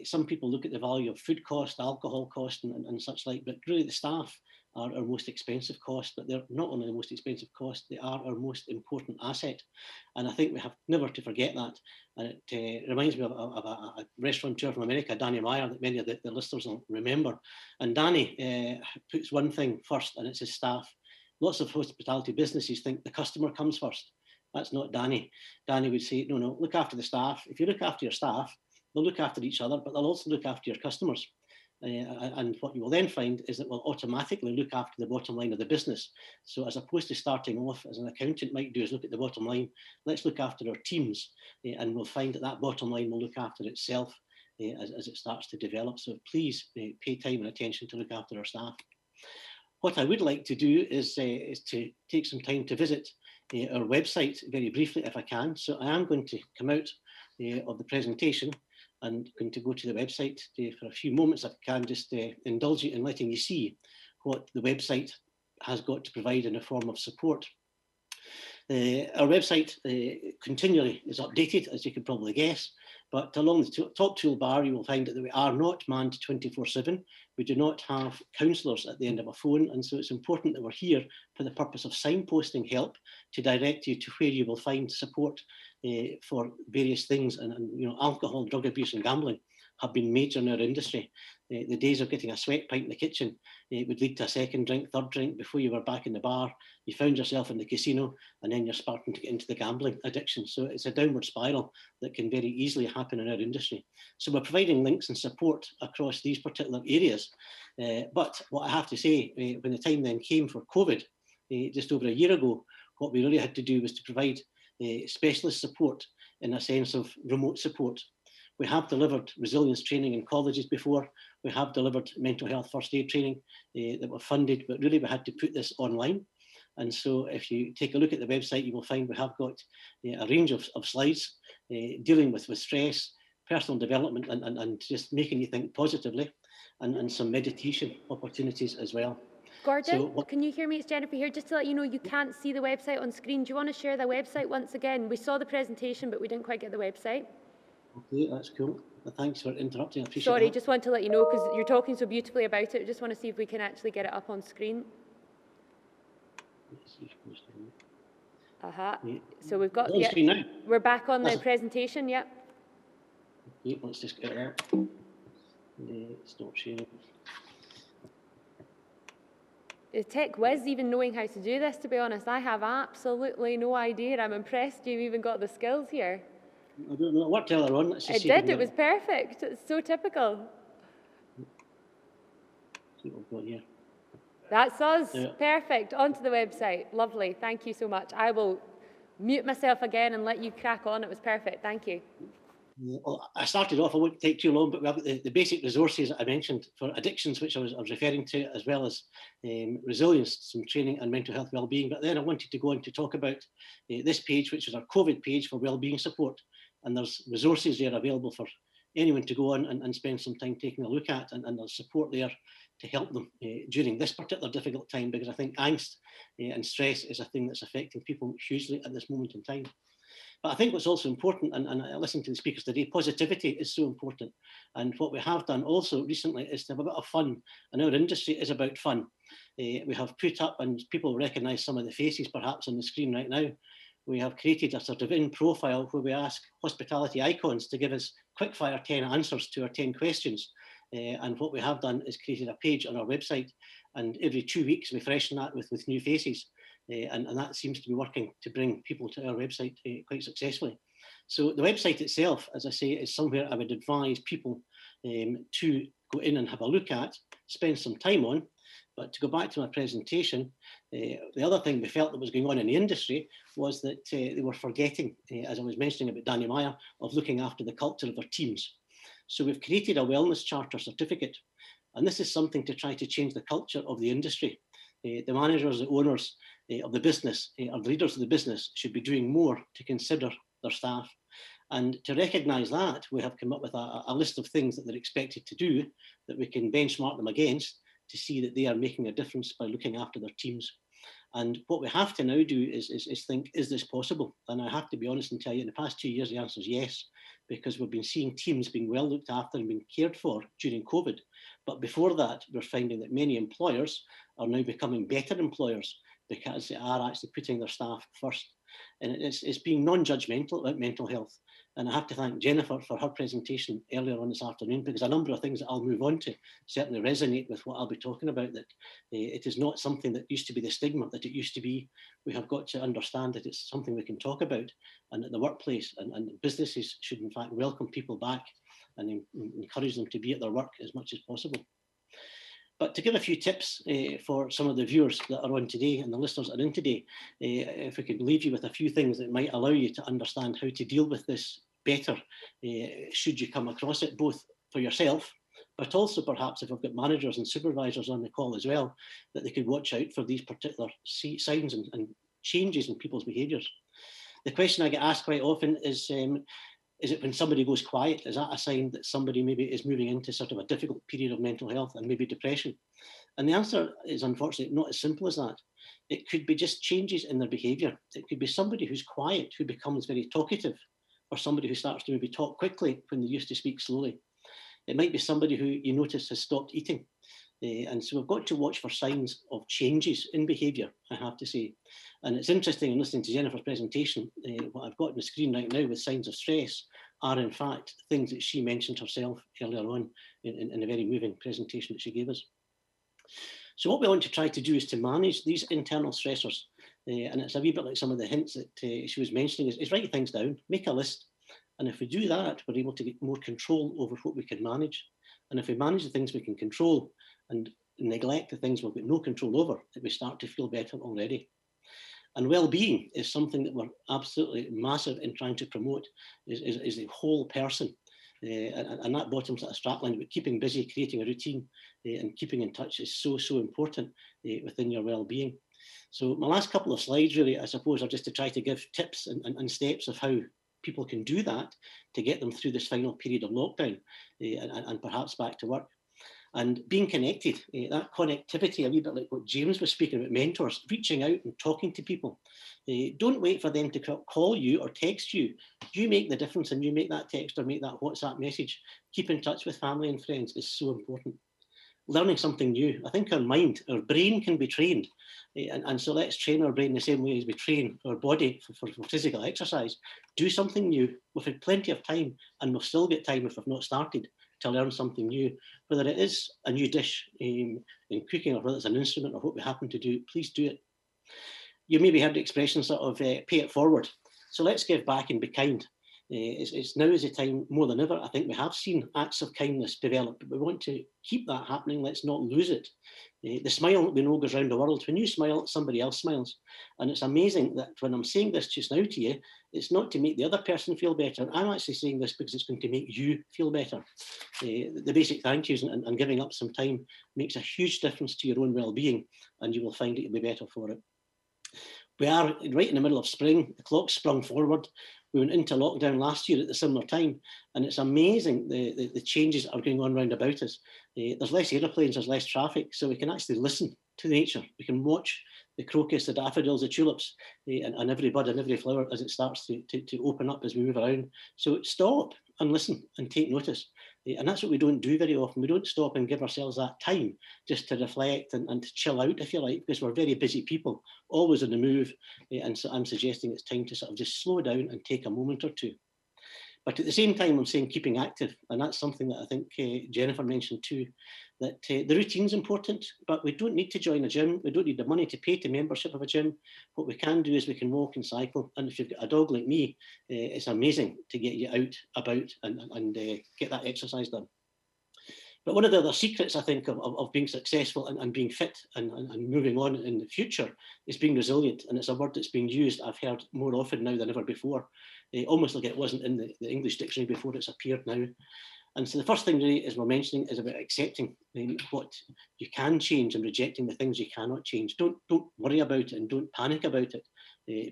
Some people look at the value of food cost, alcohol cost, and such like, but really the staff are our most expensive cost, but they're not only the most expensive cost, they are our most important asset. And I think we have never to forget that. And it reminds me of a restaurateur from America, Danny Meyer, that many of the listeners will remember. And Danny puts one thing first, and it's his staff. Lots of hospitality businesses think the customer comes first. That's not Danny. Danny would say, no, look after the staff. If you look after your staff, they'll look after each other, but they'll also look after your customers. And what you will then find is that we'll automatically look after the bottom line of the business. So as opposed to starting off as an accountant might do is look at the bottom line, let's look after our teams, and we'll find that bottom line will look after itself as it starts to develop. So please pay time and attention to look after our staff. What I would like to do is to take some time to visit our website very briefly if I can. So I am going to come out of the presentation and going to go to the website for a few moments if I can, just indulge you in letting you see what the website has got to provide in the form of support. Our website continually is updated, as you could probably guess, but along the top toolbar you will find that we are not manned 24/7. We do not have counsellors at the end of a phone, and so it's important that we're here for the purpose of signposting help to direct you to where you will find support for various things. And alcohol, drug abuse and gambling have been major in our industry. The days of getting a sweat pint in the kitchen would lead to a second drink, third drink before you were back in the bar. You found yourself in the casino, and then you're starting to get into the gambling addiction. So it's a downward spiral that can very easily happen in our industry. So we're providing links and support across these particular areas. But what I have to say, when the time then came for COVID, just over a year ago, what we really had to do was to provide specialist support in a sense of remote support. We have delivered resilience training in colleges before. We have delivered mental health first aid training that were funded, but really we had to put this online. And so if you take a look at the website, you will find we have got a range of slides dealing with stress, personal development, and just making you think positively, and some meditation opportunities as well. Gordon, can you hear me? It's Jennifer here. Just to let you know, you can't see the website on screen. Do you want to share the website once again? We saw the presentation, but we didn't quite get the website. Okay, that's cool. Thanks for interrupting. I appreciate Sorry, that. just want to let you know, because you're talking so beautifully about it. I just want to see if we can actually get it up on screen. So we've got the screen now. We're back on the presentation. Yep. Okay, let's just get it out. Stop sharing. Is tech whiz even knowing how to do this? To be honest, I have absolutely no idea. I'm impressed you've even got the skills here. I don't know. It worked earlier on. Let's just it see did. It was perfect. It's so typical. See what we've got here. That's us. Yeah. Perfect. Onto the website. Lovely. Thank you so much. I will mute myself again and let you crack on. It was perfect. Thank you. Well, I started off, I won't take too long, but we have the basic resources that I mentioned for addictions, which I was referring to, as well as resilience, some training and mental health wellbeing. But then I wanted to go on to talk about this page, which is our COVID page for wellbeing support. And there's resources there available for anyone to go on and spend some time taking a look at, and there's support there to help them during this particular difficult time, because I think angst and stress is a thing that's affecting people hugely at this moment in time. But I think what's also important, and I listened to the speakers today, positivity is so important. And what we have done also recently is to have a bit of fun. And our industry is about fun. We have put up, and people recognise some of the faces perhaps on the screen right now. We have created a sort of in profile where we ask hospitality icons to give us quickfire 10 answers to our 10 questions. And what we have done is created a page on our website, and every 2 weeks we freshen that with new faces. And that seems to be working to bring people to our website quite successfully. So the website itself, as I say, is somewhere I would advise people to go in and have a look at, spend some time on. But to go back to my presentation, the other thing we felt that was going on in the industry was that they were forgetting, as I was mentioning about Danny Meyer, of looking after the culture of their teams. So we've created a wellness charter certificate, and this is something to try to change the culture of the industry. The managers, the owners of the business, or the leaders of the business should be doing more to consider their staff. And to recognise that, we have come up with a list of things that they're expected to do that we can benchmark them against to see that they are making a difference by looking after their teams. And what we have to now do is think, is this possible? And I have to be honest and tell you, in the past 2 years, the answer is yes, because we've been seeing teams being well looked after and being cared for during COVID. But before that, we're finding that many employers are now becoming better employers because they are actually putting their staff first. And it's being non-judgmental about mental health. And I have to thank Jennifer for her presentation earlier on this afternoon, because a number of things that I'll move on to certainly resonate with what I'll be talking about, that it is not something that used to be the stigma that it used to be. We have got to understand that it's something we can talk about, and that the workplace and businesses should in fact welcome people back and encourage them to be at their work as much as possible. But to give a few tips for some of the viewers that are on today and the listeners that are in today, if we could leave you with a few things that might allow you to understand how to deal with this better, should you come across it, both for yourself, but also perhaps if we've got managers and supervisors on the call as well, that they could watch out for these particular signs and changes in people's behaviours. The question I get asked quite often is it when somebody goes quiet? Is that a sign that somebody maybe is moving into sort of a difficult period of mental health and maybe depression? And the answer is unfortunately not as simple as that. It could be just changes in their behaviour. It could be somebody who's quiet who becomes very talkative, or somebody who starts to maybe talk quickly when they used to speak slowly. It might be somebody who you notice has stopped eating. And so we've got to watch for signs of changes in behaviour, I have to say. And it's interesting in listening to Jennifer's presentation, what I've got on the screen right now with signs of stress are in fact things that she mentioned herself earlier on in a very moving presentation that she gave us. So what we want to try to do is to manage these internal stressors. And it's a wee bit like some of the hints that she was mentioning, is write things down, make a list. And if we do that, we're able to get more control over what we can manage. And if we manage the things we can control and neglect the things we've got no control over, that we start to feel better already. And well-being is something that we're absolutely massive in trying to promote, is the whole person. And that bottom sort of strapline about keeping busy, creating a routine, and keeping in touch is so, so important within your well-being. So my last couple of slides really, I suppose, are just to try to give tips and steps of how people can do that to get them through this final period of lockdown and perhaps back to work. And being connected, that connectivity, a wee bit like what James was speaking about, mentors, reaching out and talking to people. Don't wait for them to call you or text you. You make the difference, and you make that text or make that WhatsApp message. Keep in touch with family and friends is so important. Learning something new. I think our mind, our brain can be trained. And so let's train our brain the same way as we train our body for physical exercise. Do something new. We've had plenty of time, and we'll still get time if we've not started to learn something new, whether it is a new dish in cooking or whether it's an instrument or what we happen to do, please do it. You maybe heard the expression sort of pay it forward. So let's give back and be kind. It's now is the time more than ever. I think we have seen acts of kindness develop, but we want to keep that happening. Let's not lose it. The smile we know goes around the world. When you smile, somebody else smiles. And it's amazing that when I'm saying this just now to you, it's not to make the other person feel better. I'm actually saying this because it's going to make you feel better. The basic thank yous and giving up some time makes a huge difference to your own well-being, and you will find it you'll be better for it. We are right in the middle of spring. The clock's sprung forward. We went into lockdown last year at the similar time, and it's amazing the changes that are going on round about us. There's less aeroplanes, there's less traffic, so we can actually listen to nature. We can watch the crocus, the daffodils, the tulips, and every bud and every flower as it starts to open up as we move around. So stop and listen and take notice. And that's what we don't do very often. We don't stop and give ourselves that time just to reflect and to chill out, if you like, because we're very busy people, always on the move. And so I'm suggesting it's time to sort of just slow down and take a moment or two. But at the same time, I'm saying keeping active. And that's something that I think Jennifer mentioned too, that the routine's important, but we don't need to join a gym. We don't need the money to pay to membership of a gym. What we can do is we can walk and cycle. And if you've got a dog like me, it's amazing to get you out, about, and get that exercise done. But one of the other secrets, I think, of being successful and being fit and moving on in the future is being resilient. And it's a word that's being used, I've heard more often now than ever before, almost like it wasn't in the English dictionary before it's appeared now. And so the first thing really is we're mentioning is about accepting what you can change and rejecting the things you cannot change. Don't worry about it and don't panic about it.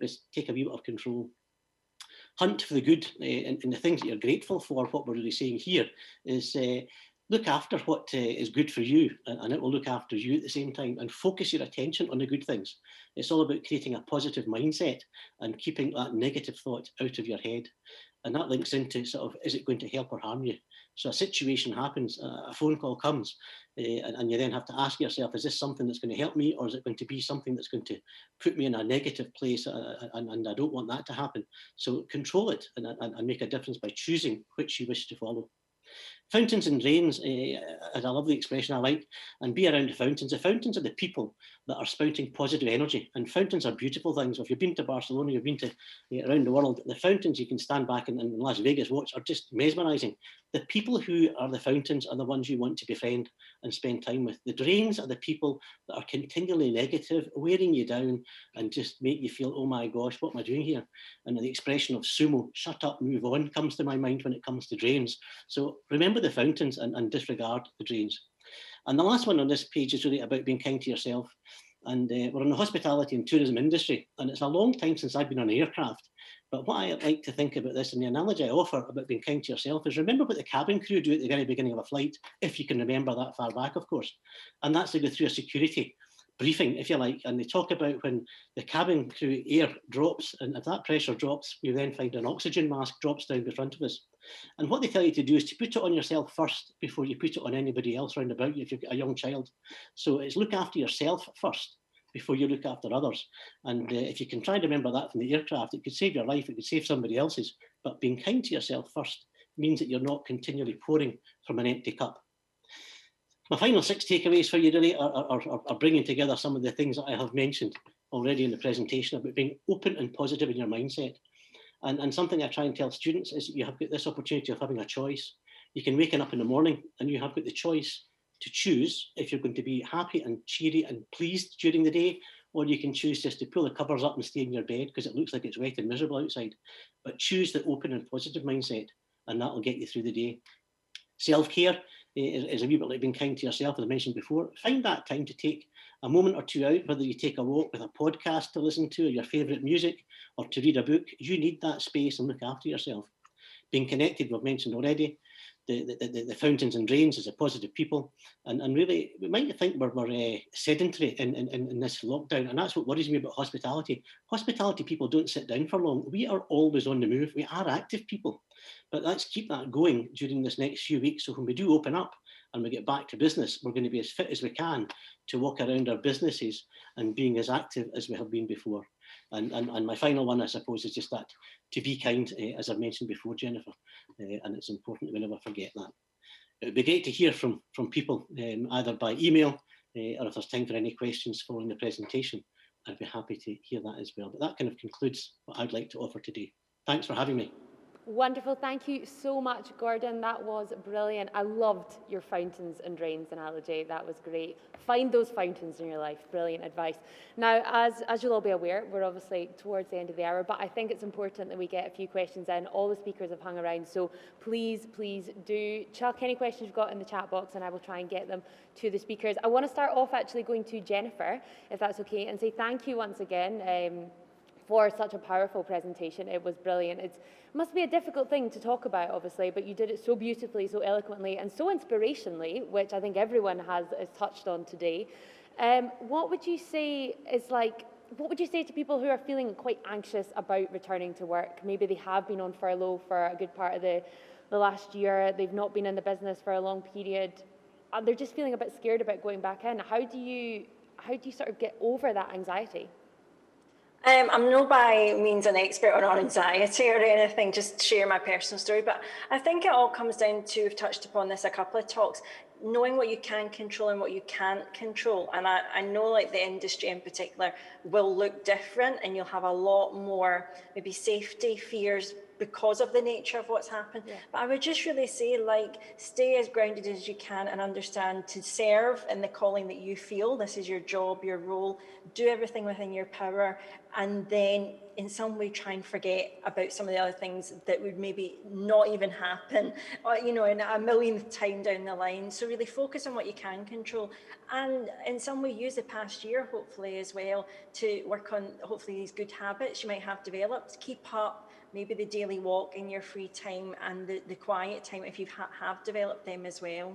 But take a wee bit of control. Hunt for the good and the things that you're grateful for. What we're really saying here is look after what is good for you, and it will look after you at the same time, and focus your attention on the good things. It's all about creating a positive mindset and keeping that negative thought out of your head. And that links into sort of, is it going to help or harm you? So a situation happens, a phone call comes, and you then have to ask yourself, is this something that's going to help me, or is it going to be something that's going to put me in a negative place, and I don't want that to happen. So control it and make a difference by choosing which you wish to follow. Fountains and drains is a lovely expression I like, and be around the fountains. The fountains are the people that are spouting positive energy, and fountains are beautiful things. If you've been to Barcelona, you've been to around the world, the fountains you can stand back in Las Vegas watch are just mesmerising. The people who are the fountains are the ones you want to befriend and spend time with. The drains are the people that are continually negative, wearing you down and just make you feel, oh my gosh, what am I doing here? And the expression of sumo, shut up, move on, comes to my mind when it comes to drains. So remember the fountains and disregard the drains. And the last one on this page is really about being kind to yourself. And we're in the hospitality and tourism industry, and it's a long time since I've been on an aircraft. But what I like to think about this, and the analogy I offer about being kind to yourself, is remember what the cabin crew do at the very beginning of a flight, if you can remember that far back, of course. And that's to go through a security briefing, if you like, and they talk about when the cabin crew air drops, and if that pressure drops, you then find an oxygen mask drops down in front of us. And what they tell you to do is to put it on yourself first before you put it on anybody else round about you if you've got a young child. So it's look after yourself first before you look after others. And if you can try and remember that from the aircraft, it could save your life, it could save somebody else's. But being kind to yourself first means that you're not continually pouring from an empty cup. My final 6 takeaways for you really are bringing together some of the things that I have mentioned already in the presentation about being open and positive in your mindset. And something I try and tell students is you have got this opportunity of having a choice. You can wake up in the morning and you have got the choice to choose if you're going to be happy and cheery and pleased during the day, or you can choose just to pull the covers up and stay in your bed because it looks like it's wet and miserable outside. But choose the open and positive mindset, and that will get you through the day. Self-care is a wee bit like being kind to yourself, as I mentioned before. Find that time to take a moment or two out, whether you take a walk with a podcast to listen to, or your favourite music, or to read a book. You need that space and look after yourself. Being connected, we've mentioned already. The fountains and drains is a positive people. And really, we might think we're sedentary in this lockdown, and that's what worries me about hospitality. Hospitality people don't sit down for long. We are always on the move. We are active people. But let's keep that going during this next few weeks. So when we do open up and we get back to business, we're going to be as fit as we can to walk around our businesses and being as active as we have been before. And my final one, I suppose, is just that to be kind, as I've mentioned before, Jennifer, and it's important that we never forget that. It would be great to hear from people, either by email or if there's time for any questions following the presentation. I'd be happy to hear that as well. But that kind of concludes what I'd like to offer today. Thanks for having me. Wonderful. Thank you so much, Gordon. That was brilliant. I loved your fountains and drains analogy. That was great. Find those fountains in your life. Brilliant advice. Now, as you'll all be aware, we're obviously towards the end of the hour, but I think it's important that we get a few questions in. All the speakers have hung around, so please do chuck any questions you've got in the chat box and I will try and get them to the speakers. I want to start off actually going to Jennifer, if that's okay, and say thank you once again for such a powerful presentation. It was brilliant. It must be a difficult thing to talk about, obviously, but you did it so beautifully, so eloquently, and so inspirationally, which I think everyone has touched on today. What would you say to people who are feeling quite anxious about returning to work? Maybe they have been on furlough for a good part of the last year, they've not been in the business for a long period, and they're just feeling a bit scared about going back in. How do you sort of get over that anxiety? I'm no by means an expert on anxiety or anything, just share my personal story, but I think it all comes down to, we've touched upon this a couple of talks, knowing what you can control and what you can't control. And I know like the industry in particular will look different, and you'll have a lot more maybe safety fears because of the nature of what's happened. Yeah. But I would just really say, like, stay as grounded as you can and understand to serve in the calling that you feel. This is your job, your role. Do everything within your power, and then in some way try and forget about some of the other things that would maybe not even happen, or, you know, in a millionth time down the line. So really focus on what you can control, and in some way use the past year, hopefully, as well, to work on hopefully these good habits you might have developed. Keep up maybe the daily walk in your free time, and the quiet time if you have developed them as well.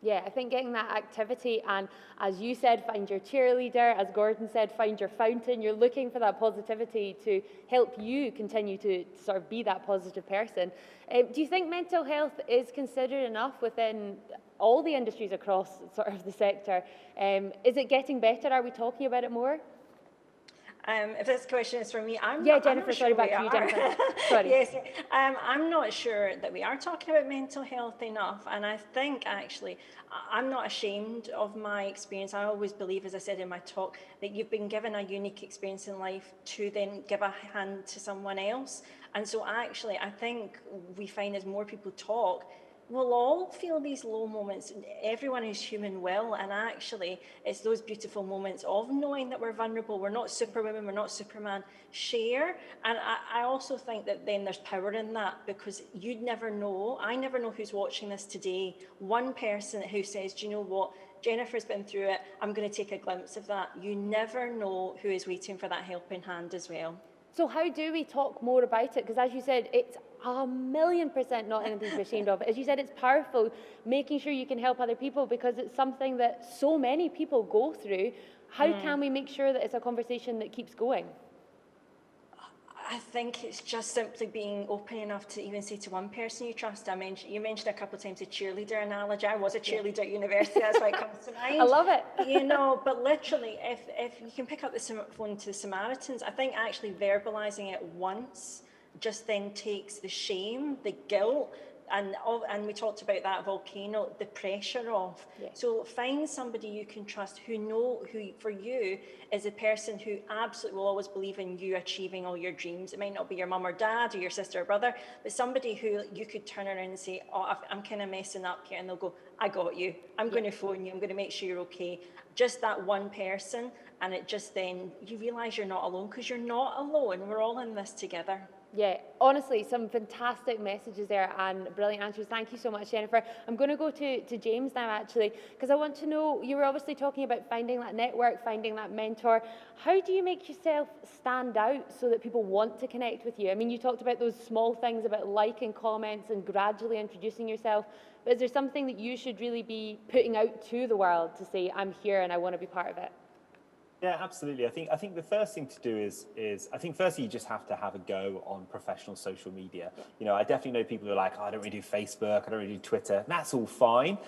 Yeah, I think getting that activity, and as you said, find your cheerleader, as Gordon said, find your fountain. You're looking for that positivity to help you continue to sort of be that positive person. Do you think mental health is considered enough within all the industries across sort of the sector? Is it getting better? Are we talking about it more? If this question is for me, Jennifer, sorry, back to you, Jennifer. Sorry. Yes, I'm not sure that we are talking about mental health enough, and I think actually I'm not ashamed of my experience. I always believe, as I said in my talk, that you've been given a unique experience in life to then give a hand to someone else. And so actually, I think we find as more people talk, we'll all feel these low moments. Everyone who's human will, and actually it's those beautiful moments of knowing that we're vulnerable. We're not superwomen, we're not Superman. Share. And I also think that then there's power in that, because you'd never know, I never know who's watching this today. One person who says, do you know what, Jennifer's been through it, I'm going to take a glimpse of that. You never know who is waiting for that helping hand as well. So how do we talk more about it? Because as you said, it's 1,000,000% not anything to be ashamed of. As you said, it's powerful, making sure you can help other people, because it's something that so many people go through. How can we make sure that it's a conversation that keeps going? I think it's just simply being open enough to even say to one person you trust. You mentioned a couple of times the cheerleader analogy. I was a cheerleader at university, that's why it comes to mind. I love it. You know, but literally, if you can pick up the phone to the Samaritans, I think actually verbalizing it once just then takes the shame, the guilt, and we talked about that volcano, the pressure off. Yeah. So find somebody you can trust who for you is a person who absolutely will always believe in you achieving all your dreams. It might not be your mum or dad or your sister or brother, but somebody who you could turn around and say, oh, I'm kind of messing up here, and they'll go, I got you. I'm going to phone you. I'm going to make sure you're okay. Just that one person, and it just then, you realise you're not alone, because you're not alone. We're all in this together. Yeah, honestly, some fantastic messages there and brilliant answers. Thank you so much, Jennifer. I'm going to go to James now, actually, because I want to know, you were obviously talking about finding that network, finding that mentor. How do you make yourself stand out so that people want to connect with you? I mean, you talked about those small things about liking comments and gradually introducing yourself, but is there something that you should really be putting out to the world to say, I'm here and I want to be part of it? Yeah, absolutely. I think the first thing to do is I think firstly you just have to have a go on professional social media. You know, I definitely know people who are like, oh, I don't really do Facebook, I don't really do Twitter. And that's all fine,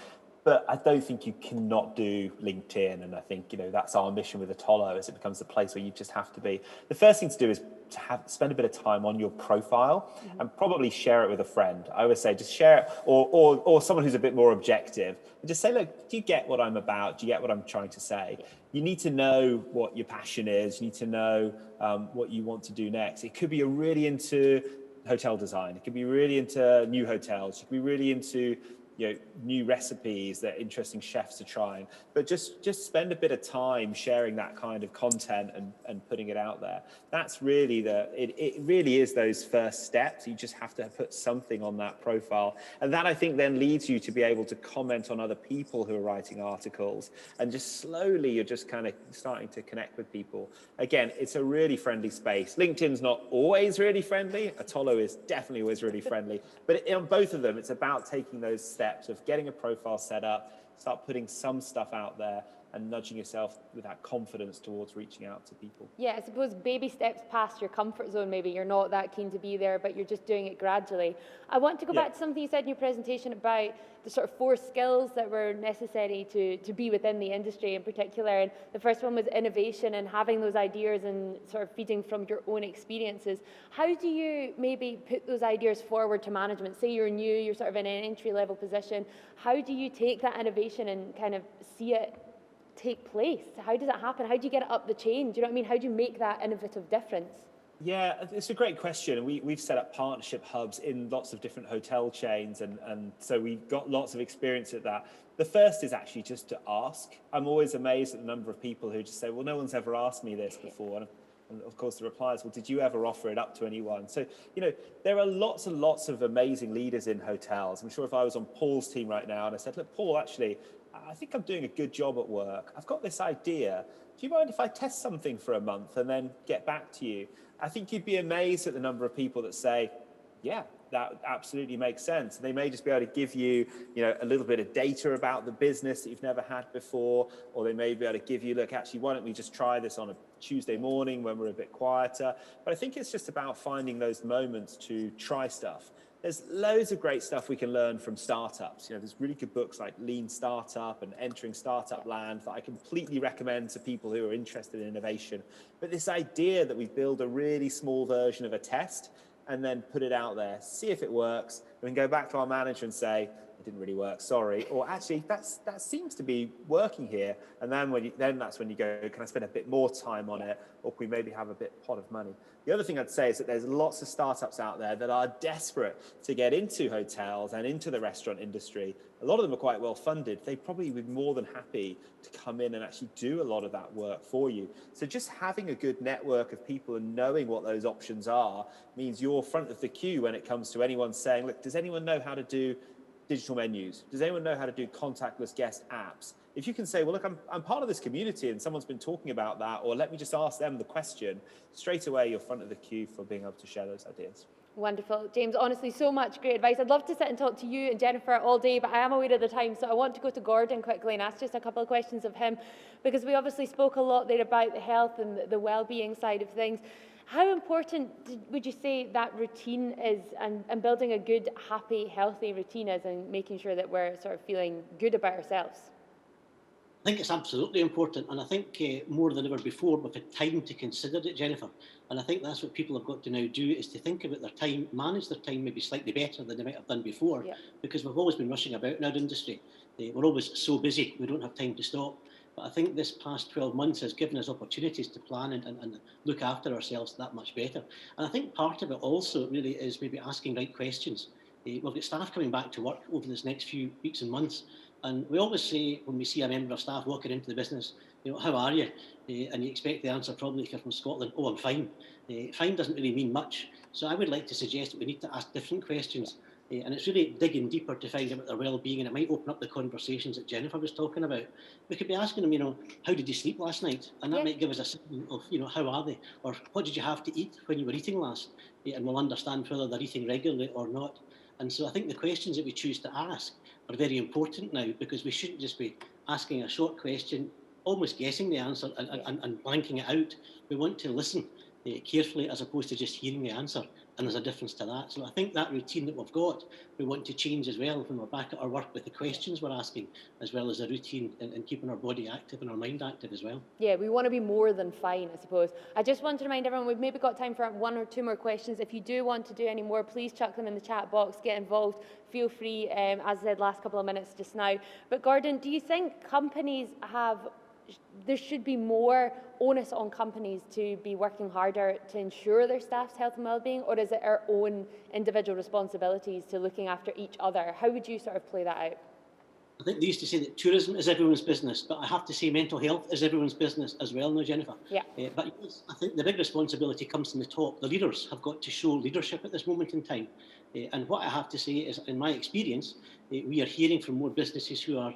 but I don't think you cannot do LinkedIn. And I think, you know, that's our mission with Otolo, as it becomes the place where you just have to be. The first thing to do is to spend a bit of time on your profile and probably share it with a friend. I always say just share it, or someone who's a bit more objective, and just say, look, do you get what I'm about? Do you get what I'm trying to say? You need to know what your passion is. You need to know what you want to do next. It could be you're really into hotel design. It could be really into new hotels. You could be really into new recipes that interesting chefs are trying, but just spend a bit of time sharing that kind of content and putting it out there. That's really it really is those first steps. You just have to put something on that profile, and that I think then leads you to be able to comment on other people who are writing articles, and just slowly you're just kind of starting to connect with people. Again, it's a really friendly space. LinkedIn's not always really friendly. Otolo is definitely always really friendly, but on both of them, it's about taking those steps of getting a profile set up, start putting some stuff out there, and nudging yourself with that confidence towards reaching out to people. Yeah, I suppose baby steps past your comfort zone. Maybe you're not that keen to be there, but you're just doing it gradually. I want to go back to something you said in your presentation about the sort of 4 skills that were necessary to be within the industry in particular. And the first one was innovation and having those ideas and sort of feeding from your own experiences. How do you maybe put those ideas forward to management? Say you're new, you're sort of in an entry-level position. How do you take that innovation and kind of see it take place? How does it happen? How do you get it up the chain? Do you know what I mean? How do you make that innovative difference? Yeah, it's a great question. We've set up partnership hubs in lots of different hotel chains, and so we've got lots of experience at that. The first is actually just to ask. I'm always amazed at the number of people who just say, well, no one's ever asked me this before. And of course, the reply is, well, did you ever offer it up to anyone? So, there are lots and lots of amazing leaders in hotels. I'm sure if I was on Paul's team right now and I said, look, Paul, actually, I think I'm doing a good job at work. I've got this idea. Do you mind if I test something for a month and then get back to you? I think you'd be amazed at the number of people that say, yeah, that absolutely makes sense. They may just be able to give you, a little bit of data about the business that you've never had before, or they may be able to give you, look, actually, why don't we just try this on a Tuesday morning when we're a bit quieter? But I think it's just about finding those moments to try stuff. There's loads of great stuff we can learn from startups. There's really good books like Lean Startup and Entering Startup Land that I completely recommend to people who are interested in innovation. But this idea that we build a really small version of a test and then put it out there, see if it works, and then go back to our manager and say, it didn't really work, sorry. Or actually, that seems to be working here. And then that's when you go, can I spend a bit more time on it? Or can we maybe have a pot of money? The other thing I'd say is that there's lots of startups out there that are desperate to get into hotels and into the restaurant industry. A lot of them are quite well funded. They'd probably be more than happy to come in and actually do a lot of that work for you. So just having a good network of people and knowing what those options are means you're front of the queue when it comes to anyone saying, look, does anyone know how to do digital menus? Does anyone know how to do contactless guest apps? If you can say, well, look, I'm part of this community and someone's been talking about that, or let me just ask them the question, straight away you're front of the queue for being able to share those ideas. Wonderful. James, honestly, so much great advice. I'd love to sit and talk to you and Jennifer all day, but I am aware of the time, so I want to go to Gordon quickly and ask just a couple of questions of him, because we obviously spoke a lot there about the health and the well-being side of things. How important would you say that routine is, and building a good, happy, healthy routine is, and making sure that we're sort of feeling good about ourselves? I think it's absolutely important, and I think more than ever before we've had time to consider it, Jennifer. And I think that's what people have got to now do, is to think about their time, manage their time maybe slightly better than they might have done before, because we've always been rushing about in our industry. We're always so busy, we don't have time to stop. But I think this past 12 months has given us opportunities to plan and look after ourselves that much better. And I think part of it also really is maybe asking right questions. We've got staff coming back to work over this next few weeks and months. And we always say, when we see a member of staff walking into the business, how are you? And you expect the answer, probably if you're from Scotland, oh, I'm fine. Fine doesn't really mean much. So I would like to suggest that we need to ask different questions. And it's really digging deeper to find out about their well-being, and it might open up the conversations that Jennifer was talking about. We could be asking them, how did you sleep last night? And that might give us a signal of, how are they? Or what did you have to eat when you were eating last? And we'll understand whether they're eating regularly or not. And so I think the questions that we choose to ask are very important now, because we shouldn't just be asking a short question, almost guessing the answer and blanking it out. We want to listen carefully as opposed to just hearing the answer. And there's a difference to that. So I think that routine that we've got, we want to change as well when we're back at our work, with the questions we're asking, as well as the routine, and keeping our body active and our mind active as well. Yeah, we want to be more than fine, I suppose. I just want to remind everyone, we've maybe got time for 1 or 2 more questions. If you do want to do any more, please chuck them in the chat box, get involved. Feel free, as I said last couple of minutes just now. But Gordon, do you think companies have there should be more onus on companies to be working harder to ensure their staff's health and well-being, or is it our own individual responsibilities to looking after each other? How would you sort of play that out? I think they used to say that tourism is everyone's business, but I have to say mental health is everyone's business as well now, Jennifer. Yeah. But yes, I think the big responsibility comes from the top. The leaders have got to show leadership at this moment in time. And what I have to say is, in my experience, we are hearing from more businesses who are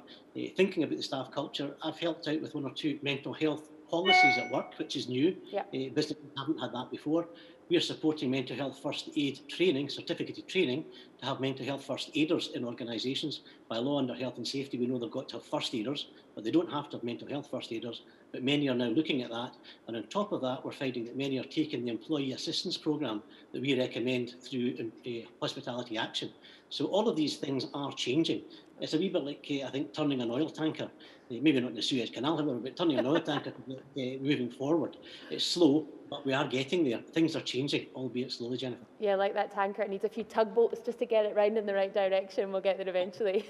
thinking about the staff culture. I've helped out with 1 or 2 mental health policies at work, which is new. Yeah. Businesses haven't had that before. We are supporting mental health first aid training, certificated training, to have mental health first aiders in organisations. By law under health and safety, we know they've got to have first aiders, but they don't have to have mental health first aiders. But many are now looking at that. And on top of that, we're finding that many are taking the employee assistance programme that we recommend through Hospitality Action. So all of these things are changing. It's a wee bit like, I think, turning an oil tanker. Maybe not in the Suez Canal, however, but turning an oil tanker moving forward. It's slow, but we are getting there. Things are changing, albeit slowly, Jennifer. Yeah, like that tanker, it needs a few tugboats just to get it round in the right direction. We'll get there eventually.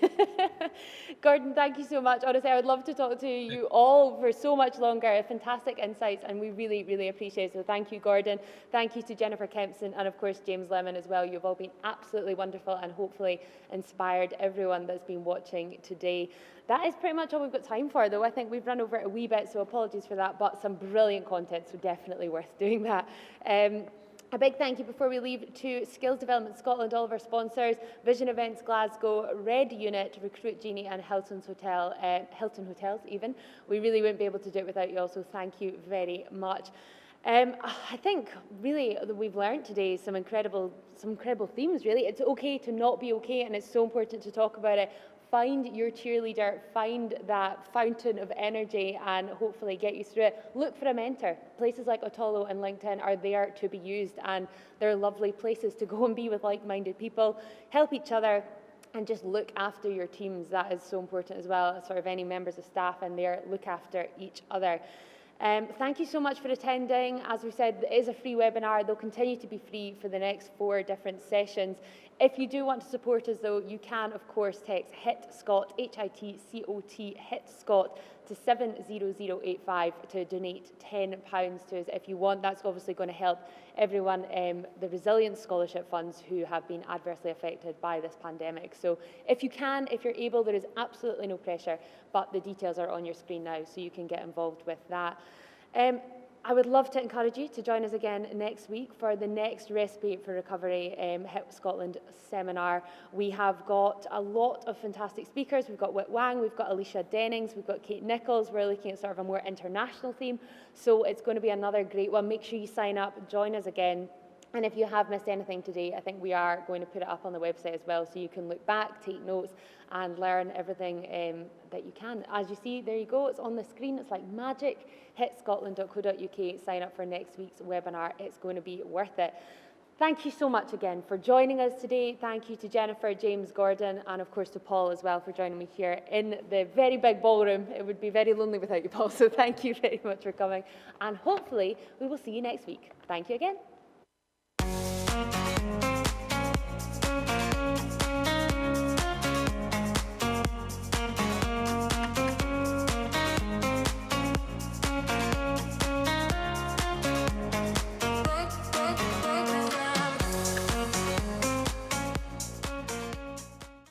Gordon, thank you so much. Honestly, I would love to talk to you all for so much longer. Fantastic insights, and we really, really appreciate it. So thank you, Gordon. Thank you to Jennifer Kempson, and of course, James Lemon as well. You've all been absolutely wonderful and hopefully inspired everyone that's been watching today. That is pretty much all we've got time for, though. I think we've run over it a wee bit, so apologies for that, but some brilliant content, so definitely worth doing that. A big thank you before we leave to Skills Development Scotland, all of our sponsors, Vision Events Glasgow, Red Unit, Recruit Genie and Hilton Hotels even. We really wouldn't be able to do it without you all, so thank you very much. I think really that we've learned today some incredible themes, really. It's okay to not be okay, and it's so important to talk about it. Find your cheerleader, find that fountain of energy, and hopefully get you through it. Look for a mentor. Places like Otolo and LinkedIn are there to be used, and they're lovely places to go and be with like-minded people. Help each other, and just look after your teams. That is so important as well. Sort of any members of staff in there, look after each other. Thank you so much for attending. As we said, it is a free webinar. They'll continue to be free for the next 4 different sessions. If you do want to support us, though, you can, of course, text HITSCOT, HITCOT, HITSCOT, to 70085 to donate £10 to us if you want. That's obviously going to help everyone, the Resilience Scholarship Funds, who have been adversely affected by this pandemic. So if you can, if you're able, there is absolutely no pressure, but the details are on your screen now, so you can get involved with that. I would love to encourage you to join us again next week for the next Recipe for Recovery HIP Scotland seminar. We have got a lot of fantastic speakers. We've got Whit Wang, we've got Alicia Dennings, we've got Kate Nichols. We're looking at sort of a more international theme. So it's going to be another great one. Make sure you sign up, join us again. And if you have missed anything today, I think we are going to put it up on the website as well, so you can look back, take notes, and learn everything that you can. As you see, there you go, it's on the screen, it's like magic. hitscotland.co.uk, sign up for next week's webinar. It's going to be worth it. Thank you so much again for joining us today. Thank you to Jennifer, James, Gordon, and of course to Paul as well for joining me here in the very big ballroom. It would be very lonely without you, Paul, so thank you very much for coming. And hopefully we will see you next week. Thank you again.